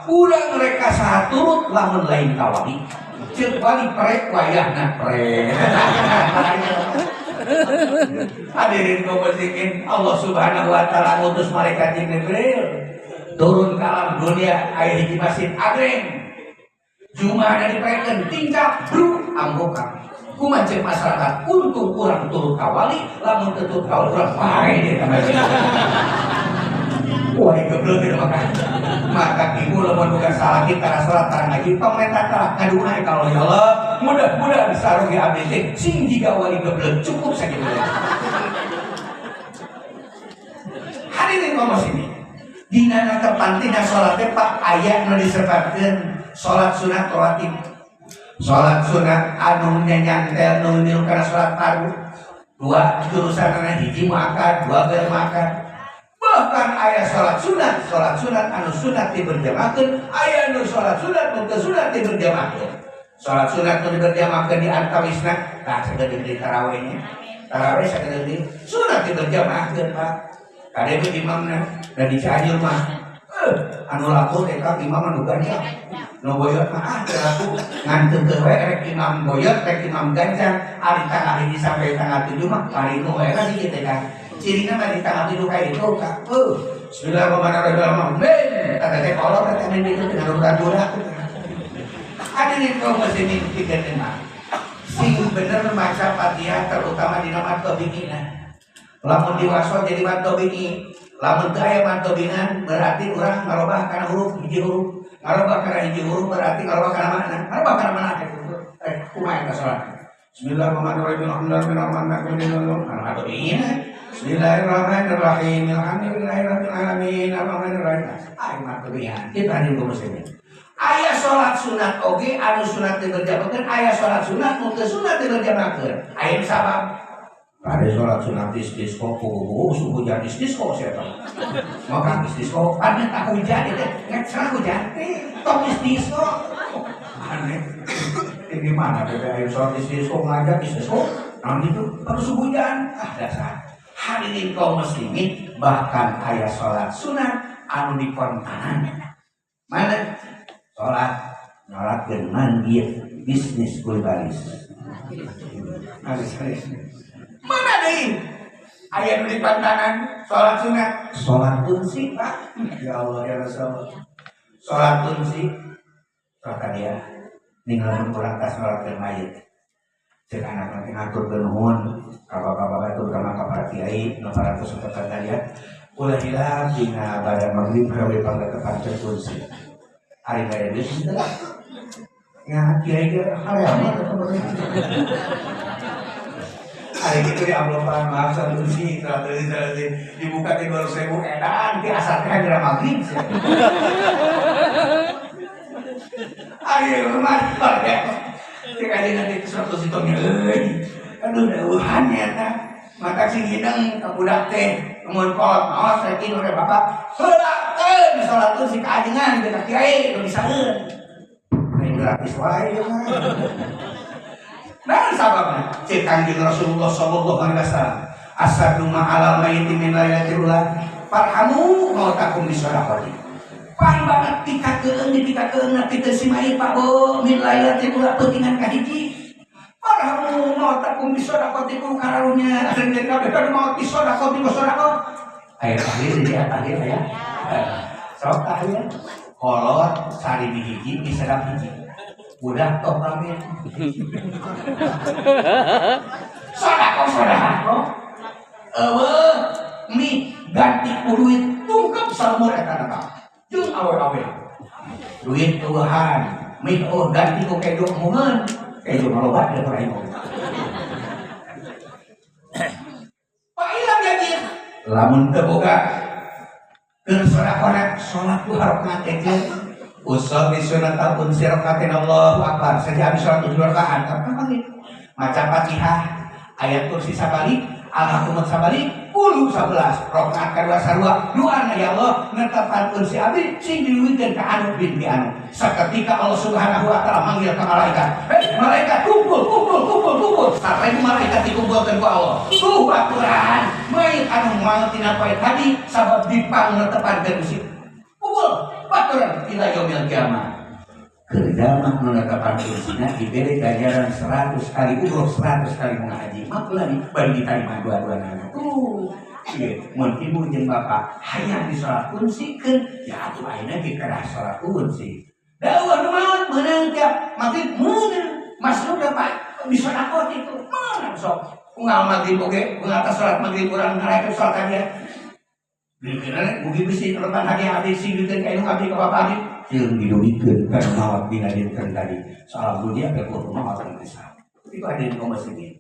ulah mereka saturut lamun lain kawali. Cek balik prek wayahna prek. Hadirin kaum muslimin, Allah Subhanahu wa taala ngutus malaikat Jibril turun ke alam dunia aya hiji masjid agreng. Jumaah diprekeun tingkap bru anggokan. Kumaha cek masyarakat untung kurang turut kawali, lamun teu turut kawali urang pae deh ka masjid. Wah, goblok itu maka ibu lamun bukan salah kita salat tarang ngaji pemerintah telah ngaduai kalau ya Allah mudah-mudahan bisa rugi abdi teh sing jiga wali goblok cukup sakitu. Hadirin kaum muslimin, dina terpentingna salat teh Pak aya nu disebutkeun salat sunat rawatib. Salat sunat anu nyantel nu niru kana salat fardu. Dua jurusanna hiji muakkad, dua ghairu muakkad. Bahkan ayat sholat sunat anu sunat diberjamaahkeun, ayat anu sholat sunat nu teu sunat diberjamaahkeun. Sholat sunat nu diberjamaahkeun di antawisna, tah sagede di tarawihnya. Tarawih sagede di sunat diberjamaahkeun, Pak. Kadeu imamna da di Cianjur mah. Anu laku eta imam anu ganjang. Nu boyot mah laku nganteun teu we rek imam boyot rek imam ganjang, ari tanggal 1 sampai tanggal 7 mah ari nu we ka di kitu kan. Cirinya mah di tanggal 7 kayak itu kak. Bismillahirrahmanirrahim. Kata teh kolot kata main itu dengan urat-urat. Hadirin kaum muslimin pikeun mah. Sing bener maca Fatihah terutama di nama tobingina. Lamun diwaso jadi mantobingi. Lamun teu aya mantobinan berarti urang ngarobah kana huruf hiji huruf. Ngarobah kana hiji huruf berarti ngarobah kana mana? Ngarobah kana mana teh? Kumaha eta salat? Bismillahirrahmanirrahim. Alhamdulillahirrahmanirrahim. Bismillahirrahmanirrahim. Alhamdulillahirrahmanirrahim. Alhamdulillahirrahmanirrahim. Ayo matulian. Kita hadirin kaum muslimin. Aya salat sunat oge anu sunat diberjamaahkeun, aya salat sunat nu teu sunat diberjamaahkeun. Aya sabab. Ada salat sunat istisqa kubu subuh jadi istisqa siapa? Maka istisqa ada tak hujan itu, nggak salah hujan teh, top istisqa. Aneh. Ini mana beda air sholat istisqa ngajak istisqa nanti itu harus hujan dasar. Hadirin kaum muslimin, bahkan aya sholat sunat anu dipontanan mana sholat nyolatkeun manggil bisnis kulbaris mana deui aya nu dipontanan sholat sunat sholat tunsi Pak ya Allah ya Rasul sholat tunsi kata dia ninggalin kurang tas sholat mayit. Cek anak nanti ngatur nuhun, kabar-kabar itu terutama kabar kiai, nomor 100 tadi ya. Ulah hilang dina badan maghrib gawe panggetepan terkunci. Ari gaya deui teh. Ya kiai ge hareama teh hari itu di amplopaan maaf satu sih dibuka di 200.000 edan di asal teh geura maghrib. Ayo mantap ya. Cek aja nanti sesuatu si Tony aduh dauhan ya tak mata si hidang budak teh kemudian kolot mawas lagi oleh bapak heula sholat tuh si keajengan kita kiai udah bisa ini gratis wae ya nah sababnya cek Kanjeng Rasulullah sallallahu alaihi wasallam asadu ma'alal mayyiti min lailatul ula farhamu mautakum bisadaqati pan banget dikakeun nanti teu si mayit Pak Bo min lailatul ula pentingan kahiji farhamu mautakum bisadaqati ku karunya asan den kabeh kada maut bisadaqati bisadaqah aya tahdir di tahdir aya sok tahdir kolot sari hiji bisadaq hiji udah top ramen sedekah mi ganti ku duit tungkap salmur eta na jeung awe-awe duit eueuhan mi ganti ku keju muheun keju maloba da peraih pailah jadi lamun teu boga keur sedekah salat duha rakaat teh usah disunatapun sirakatin Allahu Akbar saja habis salat 7 rakaat apa maca Fatihah ayat kursi sabalik Al-Hakumut sabalik ulu 11 rakaat kadua sarua doana ya Allah netepkeun si abdi sing diluwikeun ka anu binti anu saketika Allah Subhanahu wa taala manggil ka malaikat malaikat kumpul sampai malaikat dikumpulkeun ku Allah tuh baturan mayit anu moal tina poe tadi sabab dipangnetepankeun si kumpul baturan ila yaumil kiamah kedamah menetapkan kursina diberi ganjaran 100 kali umroh 100 kali mengaji makulah bari diterima dua-duanya mun ibu jeung bapak hayang disalat kunsikeun ya atuh ayeuna ge kedah salat kunsi daeuh nu maot meunang teh magrib meunang masuk dapat bisa dakot itu meunang sok unggal magrib oge unggal salat magrib urang ngaraekeun salat aja dikeun mugi bisi repan hadiah abdi sing dikeun ka indung abdi ka bapak abdi yang didudukan karena mawat dinadinkan tadi soal dunia ke rumah atau besar itu ada di nomor sini.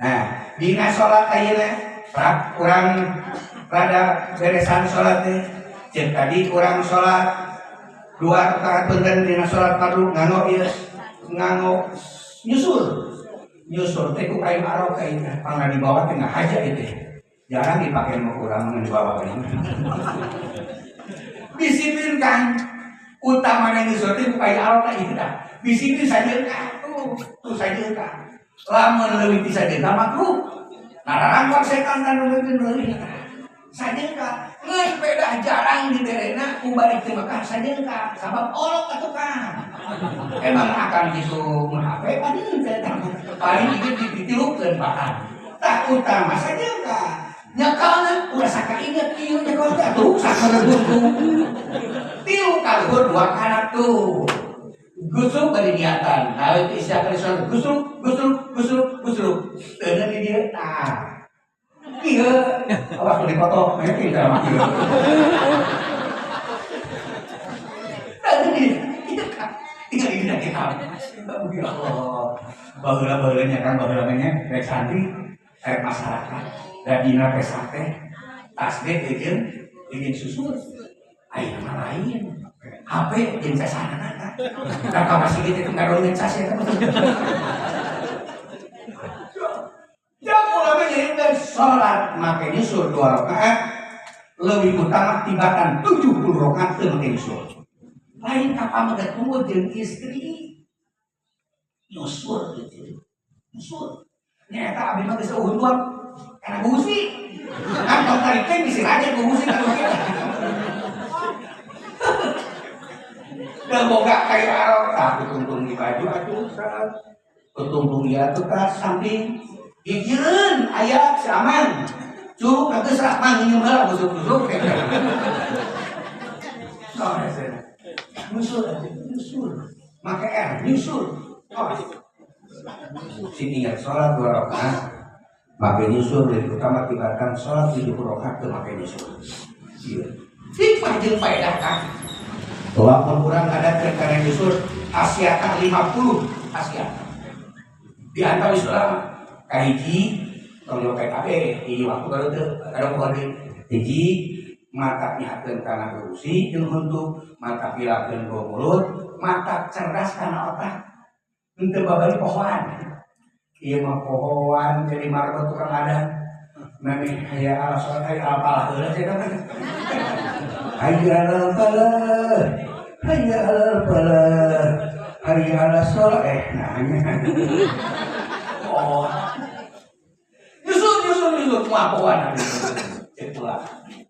Nah dina sholat ayeuna kurang rada beresan sholatnya cek tadi kurang sholat 2 rakaat bener dina sholat fardu ngano nyusul teh ku kain arok kain pangna di bawah teh haja itu jarang dipakai mau kurang di bawah kain disiplin kan utamanya nyusul teh kain arok itu dah disiplin saja kan tuh saja kan lamun leuwih ti sajeuna makruh nararangkon setan kan leuwih sajeuna kan ngeun beda jarang diberena ku balik teh Mekah sajeuna sabab olok atuh kan emang akan gitu HP paling paling itu ditilupkeun bahan tak utama sajeuna nyekalna udah saka inget ieu nyekal teh tuh sakana buntung tilu kaluhur 2 kana tuh gusuk bari niatan nah itu isya kali gusuk tenan di dia nah ieu awas di foto mungkin da mah ieu tadi itu kan tinggal di kita ya Allah baheula-baheulanya kan baheula-nya rek santri rek masyarakat da dina teh sate tasbih jeung susu aya mah lain HP jeung casanana kan da kapasi kitu ngaroleun cas ya kan ya ulama jadi salat make nyusul 2 rakaat lebih utama tibatan 70 rakaat teu make nyusul lain kapamaga tunggu jeung istri nyusul gitu nyusul nyata abdi mah geus untuan kana gusi kan tadi teh bisa aja gusi kalau kita dan boga kayak arok tak tutung di baju atuh saat tutung dia tuh tas samping ijeun aya si aman curug kageu sak mang nyium heula busuk-busuk soalnya saya nyusul make nyusul sini ingat sholat 2 rakaat make nyusul dari utama tibatan sholat 70 rakaat teu make nyusul ieu hikmah jeung faedah kan walaupun kurang ada karena nyusul asyaka 50 asyaka di antara Islam kahiji kalau PKB di waktu baru teu ada kode hiji mata nyakeun kana kursi jeung untuk mata pilakeun go mulut mata cerdas kana otak henteu babari pohoan ieu mah pohoan jadi marga tukang adat mami aya ala sholat aya apalah heula cenah hayya alal falah hayya alal falah hayya ala sholat nanya oh nyusul mah pohoan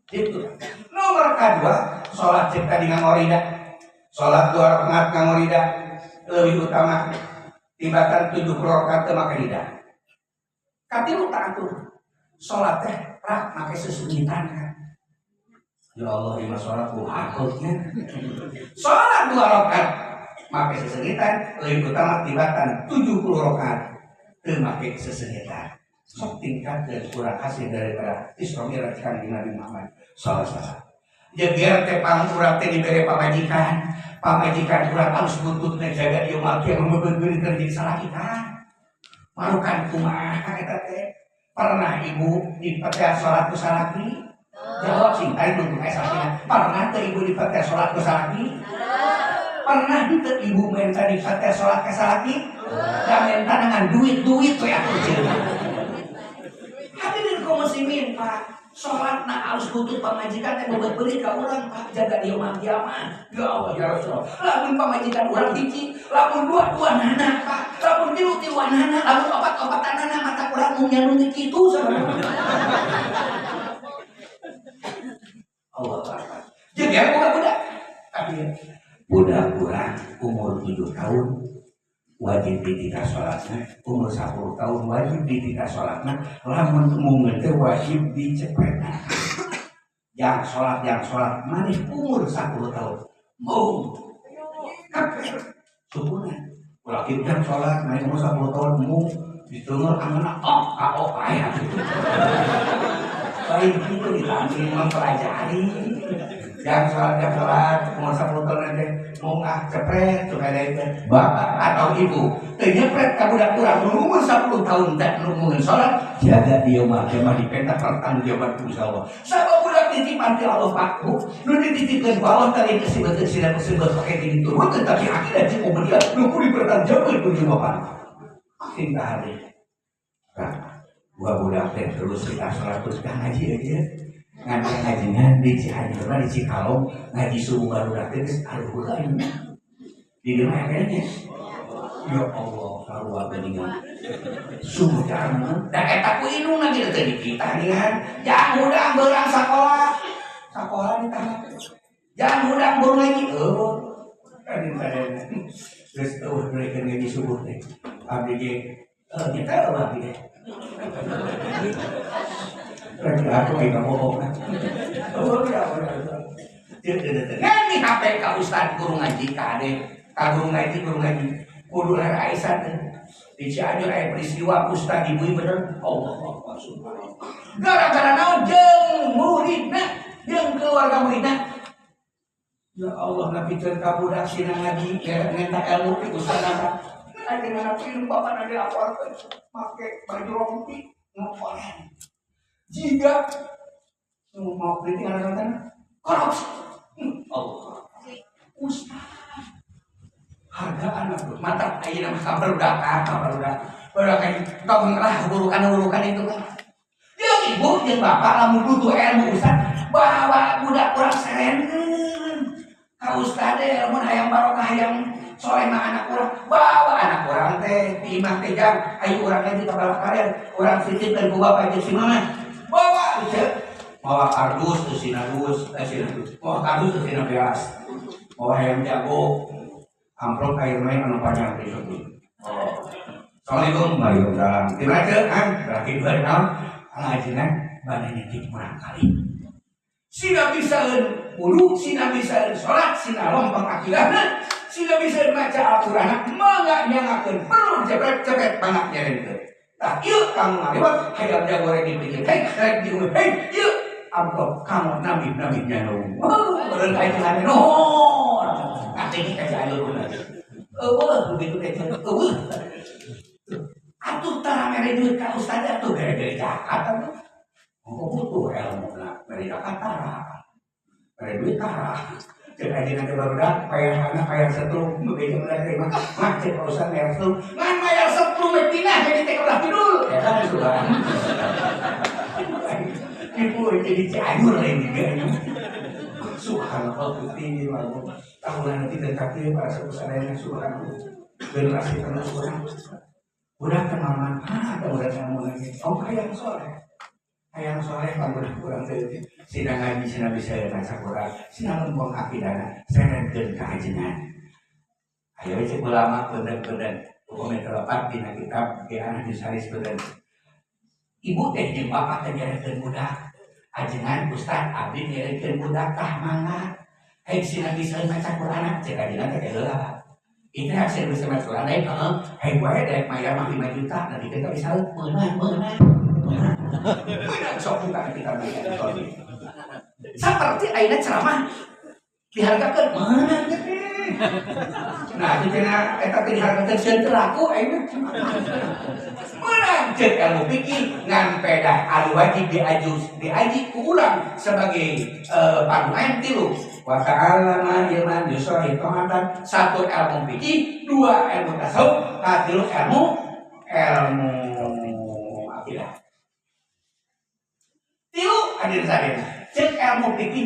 itu nomor kedua sholat cipta di ngorida sholat 2 rakaat ngorida lebih utama tibatan 70 rakaat teu make rida katilu taratur sholat teh rak make sesunyitan kan ya Allah ieu sholat ku hakutnya sholat 2 rakaat make sesunyitan lebih utama tibatan 70 rakaat teu make sesunyitan sok tingkatkeun kurang kasih daripada Isra Mi'raj Kanjeng Nabi Muhammad sallallahu alaihi wasallam. Ya biar teh urang teh dibere pamajikan urang harus buntutna jaga ieu maki membebeun keur jeung salakitan. Marukan kumaha eta teh? Pernah ibu dipateh salat ku salaki? Jawab sing ari nu esasina. Pernah teh ibu dipateh salat ku salaki? Pernah teu ibu minta dipateh salat ka salaki? Da minta dengan duit-duit we atuh ceuna. Hadirin kaum muslimin, Pak. Sholatna harus butuh pamajikan yang berberi ke orang, Pak. Jaga dia kiamat. Ya Allah ya Rasulullah. Lamun pamajikan orang hiji, lamun dua nana, Pak. Lamun tilu nana, lamun obat-obatan nana, mata kurang mungkin nuntut itu sama. Allah Akbar. Jadi budak-budak. Tapi budak kurang umur 7 tahun wajib ditika sholatnya, umur 10 tahun wajib ditika sholatnya, lamun mungkin wajib dicepetna. Yang sholat manis umur 10 tahun mau kapan subuhnya lagi yang sholat manis umur 10 tahun mau ditunggu amanah ayah baik itu ditambil mempelajari yang sholat umur 10 tahun nanti mau cepret supaya dari bapak atau ibu ternyepret kabudak kurang umur 10 tahun tak ngomongin sholat jaga dia mah dipentak pertanggung jawaban Allah sabab budak titipan ti Allah paku nu dititipkeun ku Allah tadi kesibeuteun sina pakai diturun tetapi akidah jeung umat nu kudu dipertanggungjawabkeun ku bapak akhir hari gua budak teh terus kita sholat terus ngaji aja ngaji di Cianjur di Cikalong ngaji subuh baru geus aduh lain di mana kayaknya ya Allah sarua geuningan subuh jalan da eta ku indungna kitu teh kita ningan jangan udang beurang sakola di tanah jangan udang beurang ngaji kadin geus eueuh mereka ngaji subuh teh abdi ge kita abdi ge lagi aku kayak bohong kan. Oh ya. Nganti HP ka Ustaz guru ngaji ka ade. Ka guru ngaji. Kudu lara Aisyah teh. Di Cianjur aya peristiwa Ustaz ibu bener. Allah subhanallah. Gara-gara naon jeung muridna, jeung keluarga muridna. Ya Allah ngapikeun ka budak sina ngaji, ngenta ilmu ti Ustaz napa. Ade ngapikeun bapak ade aporkeun make baju rompi ngoporan. Jika mau kritik anak-anak korupsi Allah Ustaz harga anak mata ayeuna mah kabar udah kayak kamu lah urukan itu kan jeung ibu jeung bapak lamun butuh ilmu Ustaz bawa budak urang serenkeun ka Ustaz teh lamun hayang barokah hayang soleh mah anak urang bawa anak urang teh di imah teh jang ayo urang ngaji ka balakarian urang titipkeun ku bapak jeung si mama bawa kardus ke sinadus bawa kardus ke sinabeas bawa ayam jago amplop air main anu panjang di sini Assalamualaikum waalaikumsalam gimana cek kan berarti 2 tahun ngajinan badannya kurang kali sina bisaeun wudu sina bisaeun salat sina lompang akidahna sina bisaeun maca Al-Qur'an mangga nyangakeun perlu cepet banget nyareunkeun tak yuk kamu ngaliwat hayam jago rek dipikir rek diumur yuk amplop kamu nabi nyanung beren aing ngane no nanti kita jalur lagi begitu kecil atuh tara mere duit ka ustaz atuh gede-gede Jakarta butuh ilmu lah mere Jakarta mere duit tara cek aja nanti barudak payah setrum begitu mulai terima cek urusan bayar setrum ngan bayar setrum pindah jadi teh udah tidur ya kan sudah ibu jadi Cianjur lain juga subhanallah putih lalu tahunan nanti dekatnya para sepusadanya subhanallah generasi terus orang udah kenal manfaat udah kenal lagi hayang soleh panggul kurang teuing sina ngaji sina bisa baca Quran sina lempeng akidana serenkeun kaajengan ayo cek ulama bener-bener hukum terlepat dina kitab ge anak disaris bener ibu teh jeung bapak teh nyarekeun budak ajengan ustaz abdi nyarekeun budak tah mangga hayang sina bisa baca Quran cek ajengan teh heula Itu hasil bisa masuk lain, hei gue dek mayar mah 5 juta, nanti kita bisa menang, sok buka kita bayar. Seperti ayeuna ceramah dihargakeun menang gede. Nah, itu cenah eta teh dihargakeun sieun teu laku ayeuna. Menang ceuk ilmu fikih ngan pedah al wajib diaji ku urang sebagai panduan 3. Wa ta'allama ilman yusri ta'atan, 1 ilmu fikih, 2 ilmu tasawuf, 3 ilmu akidah. 3 hadir sadena. Cek ilmu fikih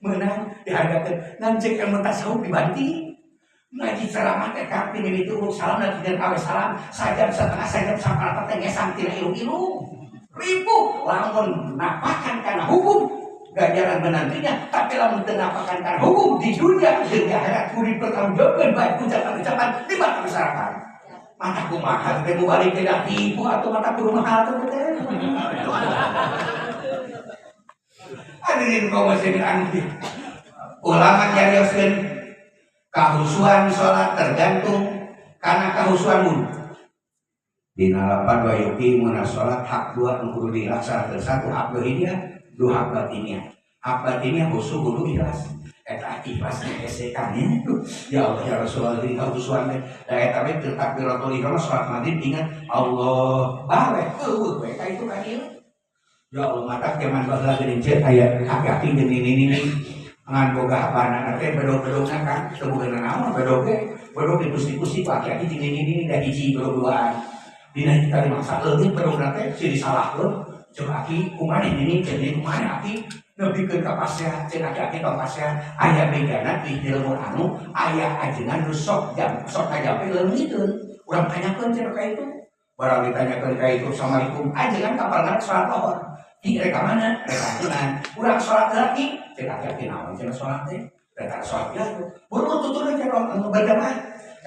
menang dihargakeun, ngan cek ilmu tasawuf dibanting. Ngaji ceramah teh kaping itu salam dan tidak kawe salam, sajam setengah sajam samparapat teh ngesang tina ilu-ilu. Ribu lamun napakan kana hukum ganjaran menantinya, tapi lamun teu napakan kana hukum di dunia jeung di akhirat kudu dipertanggungjawabkeun bae ucapan-ucapan di mata masyarakat. Mata kumaha teh mau balik ke tipu atau mata kudu mahal teh. Hadirin kaum muslimin anu ulama nyarioskeun kahusuan salat tergantung karena kahusuan wudhu. Dina 8 wa yuqimuna salat hak 2 nu kudu dilaksanakeun, 1 hak dohiyah, 2 hak batiniyah. Hak batiniyah khusus kudu ikhlas. Eta ikhlas esekannya itu. Ya Allah ya Rasulullah di kahusuan teh. Da eta we teu takbiratul ihram salat maghrib ingat Allah bae eueuh we ka itu kan ieu. Ya Allah mata keman baheula geuning ceuk aya haki-haki jeung ini ngan boga apana teh bedog-bedogna kan teu boga naon bedog dipus-dipusi ku haki-haki jeung ini da hiji bedog-duaan. Dina kita dimaksa leutik bedogna teh si disalahkeun ceuk aki kumaha ini jadi kumaha aki nepikeun ka pasea ceuk aki-aki tong pasea aya bedana di ilmu anu aya ajengan nu sok kajampe leungiteun. Urang tanyakeun cenah ka itu. Barang ditanyakeun ka itu assalamualaikum ajengan kapan salat lohor. Di reka mana? Reka ajengan. Urang salat lagi ceuk aki-aki naon cenah salat teh? Reka salat ya. Buru tuturna cenah berjamaah.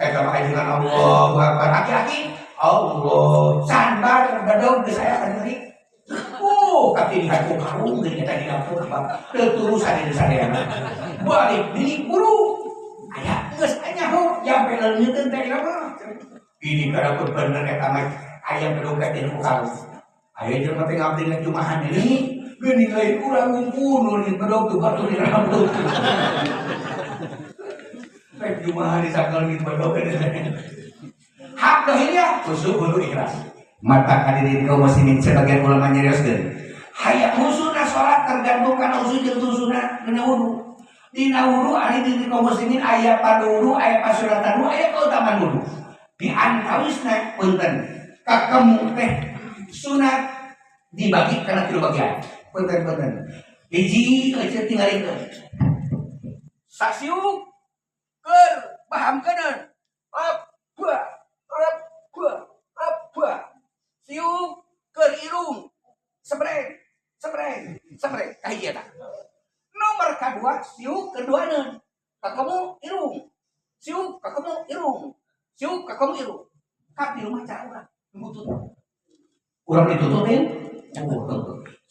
Eta mah ajengan Allahu Akbar aki-aki Allah sandbar bedog geus aya ka dieu. Kaki dihaku karung geuning eta di dapur teu turusan di sadayana. Balik deui buru. Aya geus nyaho jampe leungiteun teh mah. Ini kada bener eta mah aya bedog teh di karung. Aya jelema teh ngabdi ngan jumahan ini geuning lain urang ngumpul nu bedog teu batu di rambut. Rek jumahan disangkal di bedog teh. Hak dohiyah khusus kudu ikhlas. Mata hadirin kaum muslimin sebagian ulama nyarioskeun hayat husuna salat tergantung kana usul jeung tusuna dina wudu. Dina wudu ari di kaum muslimin aya padudu aya pasuratan wudu aya kautamaan wudu. Di antawisna punten kakemu teh sunat dibagi kana 3 bagian. Punten. Hiji eueuh tingalikeun. Sasiuk keur pahamkeun. Siuk keur irung sebreng kahiji eta. Nomor kadua siuk keduaneun kakemu irung. Siuk kakemu irung. Tapi rumah cara urang butut. Urang ditututin.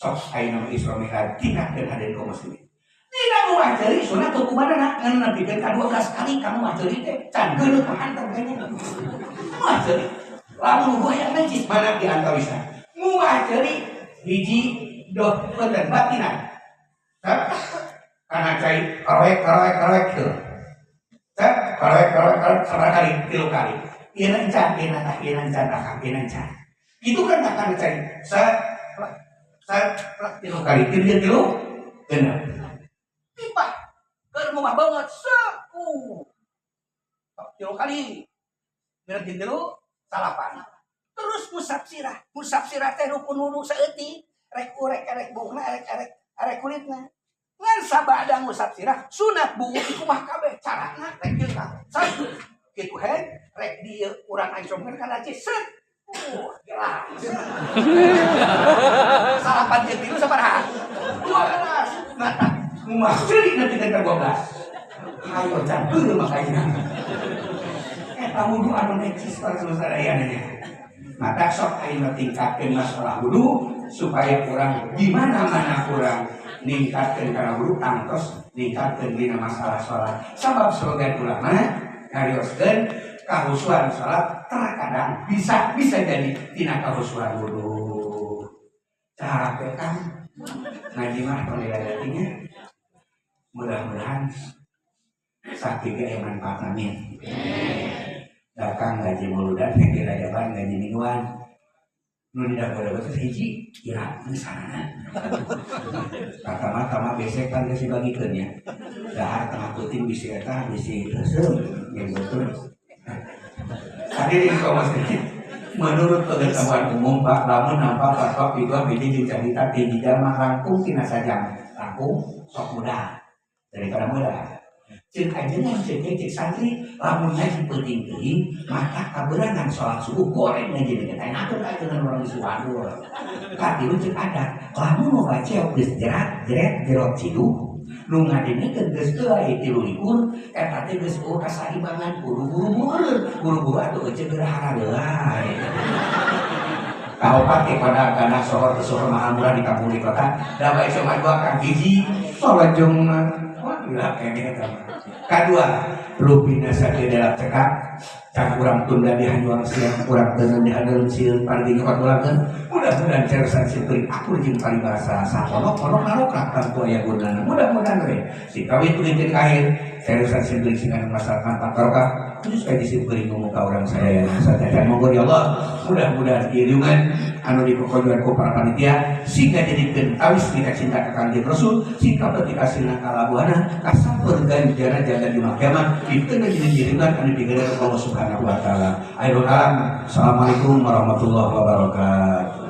Sok ayeuna mah Isra Mi'raj tingkatkeun hadirin kaum muslimin. Dina rumah ceuri sunat hukumanna ngan nepikeun ka 12 kali kamu mah ceuri teh can geuleuh pahan tengenya. Mah ceuri lamun hayang najis mana di antawisna. Muah ceuri hiji doh punten batinan. Kana cai karek teu. Karek sabaraha kali 3 kali. Ieu encan itu kan akan cai. Saya 3 kali benar. Tiba keur rumah banget saku. 3 kali. Bener gitu salapan. Terus musab sirah teh rukun wudu saeutik, rek bungna rek kulitna. Ngan sabada musab sirah sunat buuk kumaha kabeh carana rek kieu tah. Satu kitu he rek dieu urang ancomkeun kana set. Jelas. Salapan jeung tilu sabaraha? 12. Nah, kumaha ceuri nanti ka 12. Ayo can geuleuh makanya. Eta wudu anu eksis sadayana. Maka sok ayeuna tingkatkeun masalah wudu supaya urang di mana-mana urang ningkatkeun kana wudu tangtos ningkatkeun dina masalah salat. Sabab sebagian ulama ngarioskeun kahusuan salat terkadang bisa jadi tina kahusuan wudu. Capek kan ngaji mah penilaiannya mudah-mudahan sakiga yang manfaat amin. Dakang ngaji muludan kira jaban ngaji mingguan nu didago-dago teh hiji kira misalna pertama-tama besek kan geus dibagikeun nya dahar tengah puting bisi eta bisi reuseuh yang betul hadirin kaum muslimin menurut pengetahuan umum Pak lamun nampak fatwa pidua biji jeung carita ti jalma rangkung tina sajam rangkung sok muda daripada muda cek ajengan cek santri lamun ngaji penting teuing maka kaberangan sholat subuh goreng ngaji dengan enak ajengan orang di suwadul katilu cek ada lamun mau baca geus jerat cidu nu ngadenikeun geus teu aya 3 eta teh geus kasaimbangan buru-buru atuh cek gerahana deui kaopat kepada kana sohor mahamura di kampung di kota da bae cuma dua kang hiji sholat jeung kedua rupina sakit dalam cekak can kurang tunda di hanyuang siang kurang dengan di hadalam siang pardi nyokot ulangkan mudah-mudahan ceresan simpel aku jeung paribasa saponok narokak tanpa aya gunana mudah-mudahan we si kawin tulitin kahir ceresan simpel singan masyarakat pakarokah terus kayak disimpel ngomong ka orang saya saja monggo ya Allah mudah-mudahan iringan anu dipokokkan ku para panitia sehingga jadikeun awis kita cinta ka Kanjeng Rasul sehingga ketika silna kalabuhana kasampeur ganjaran jaga di mahkamah itu jadi jiringan anu digere Allah Subhanahu wa taala. Akhirul kalam. Assalamualaikum warahmatullahi wabarakatuh.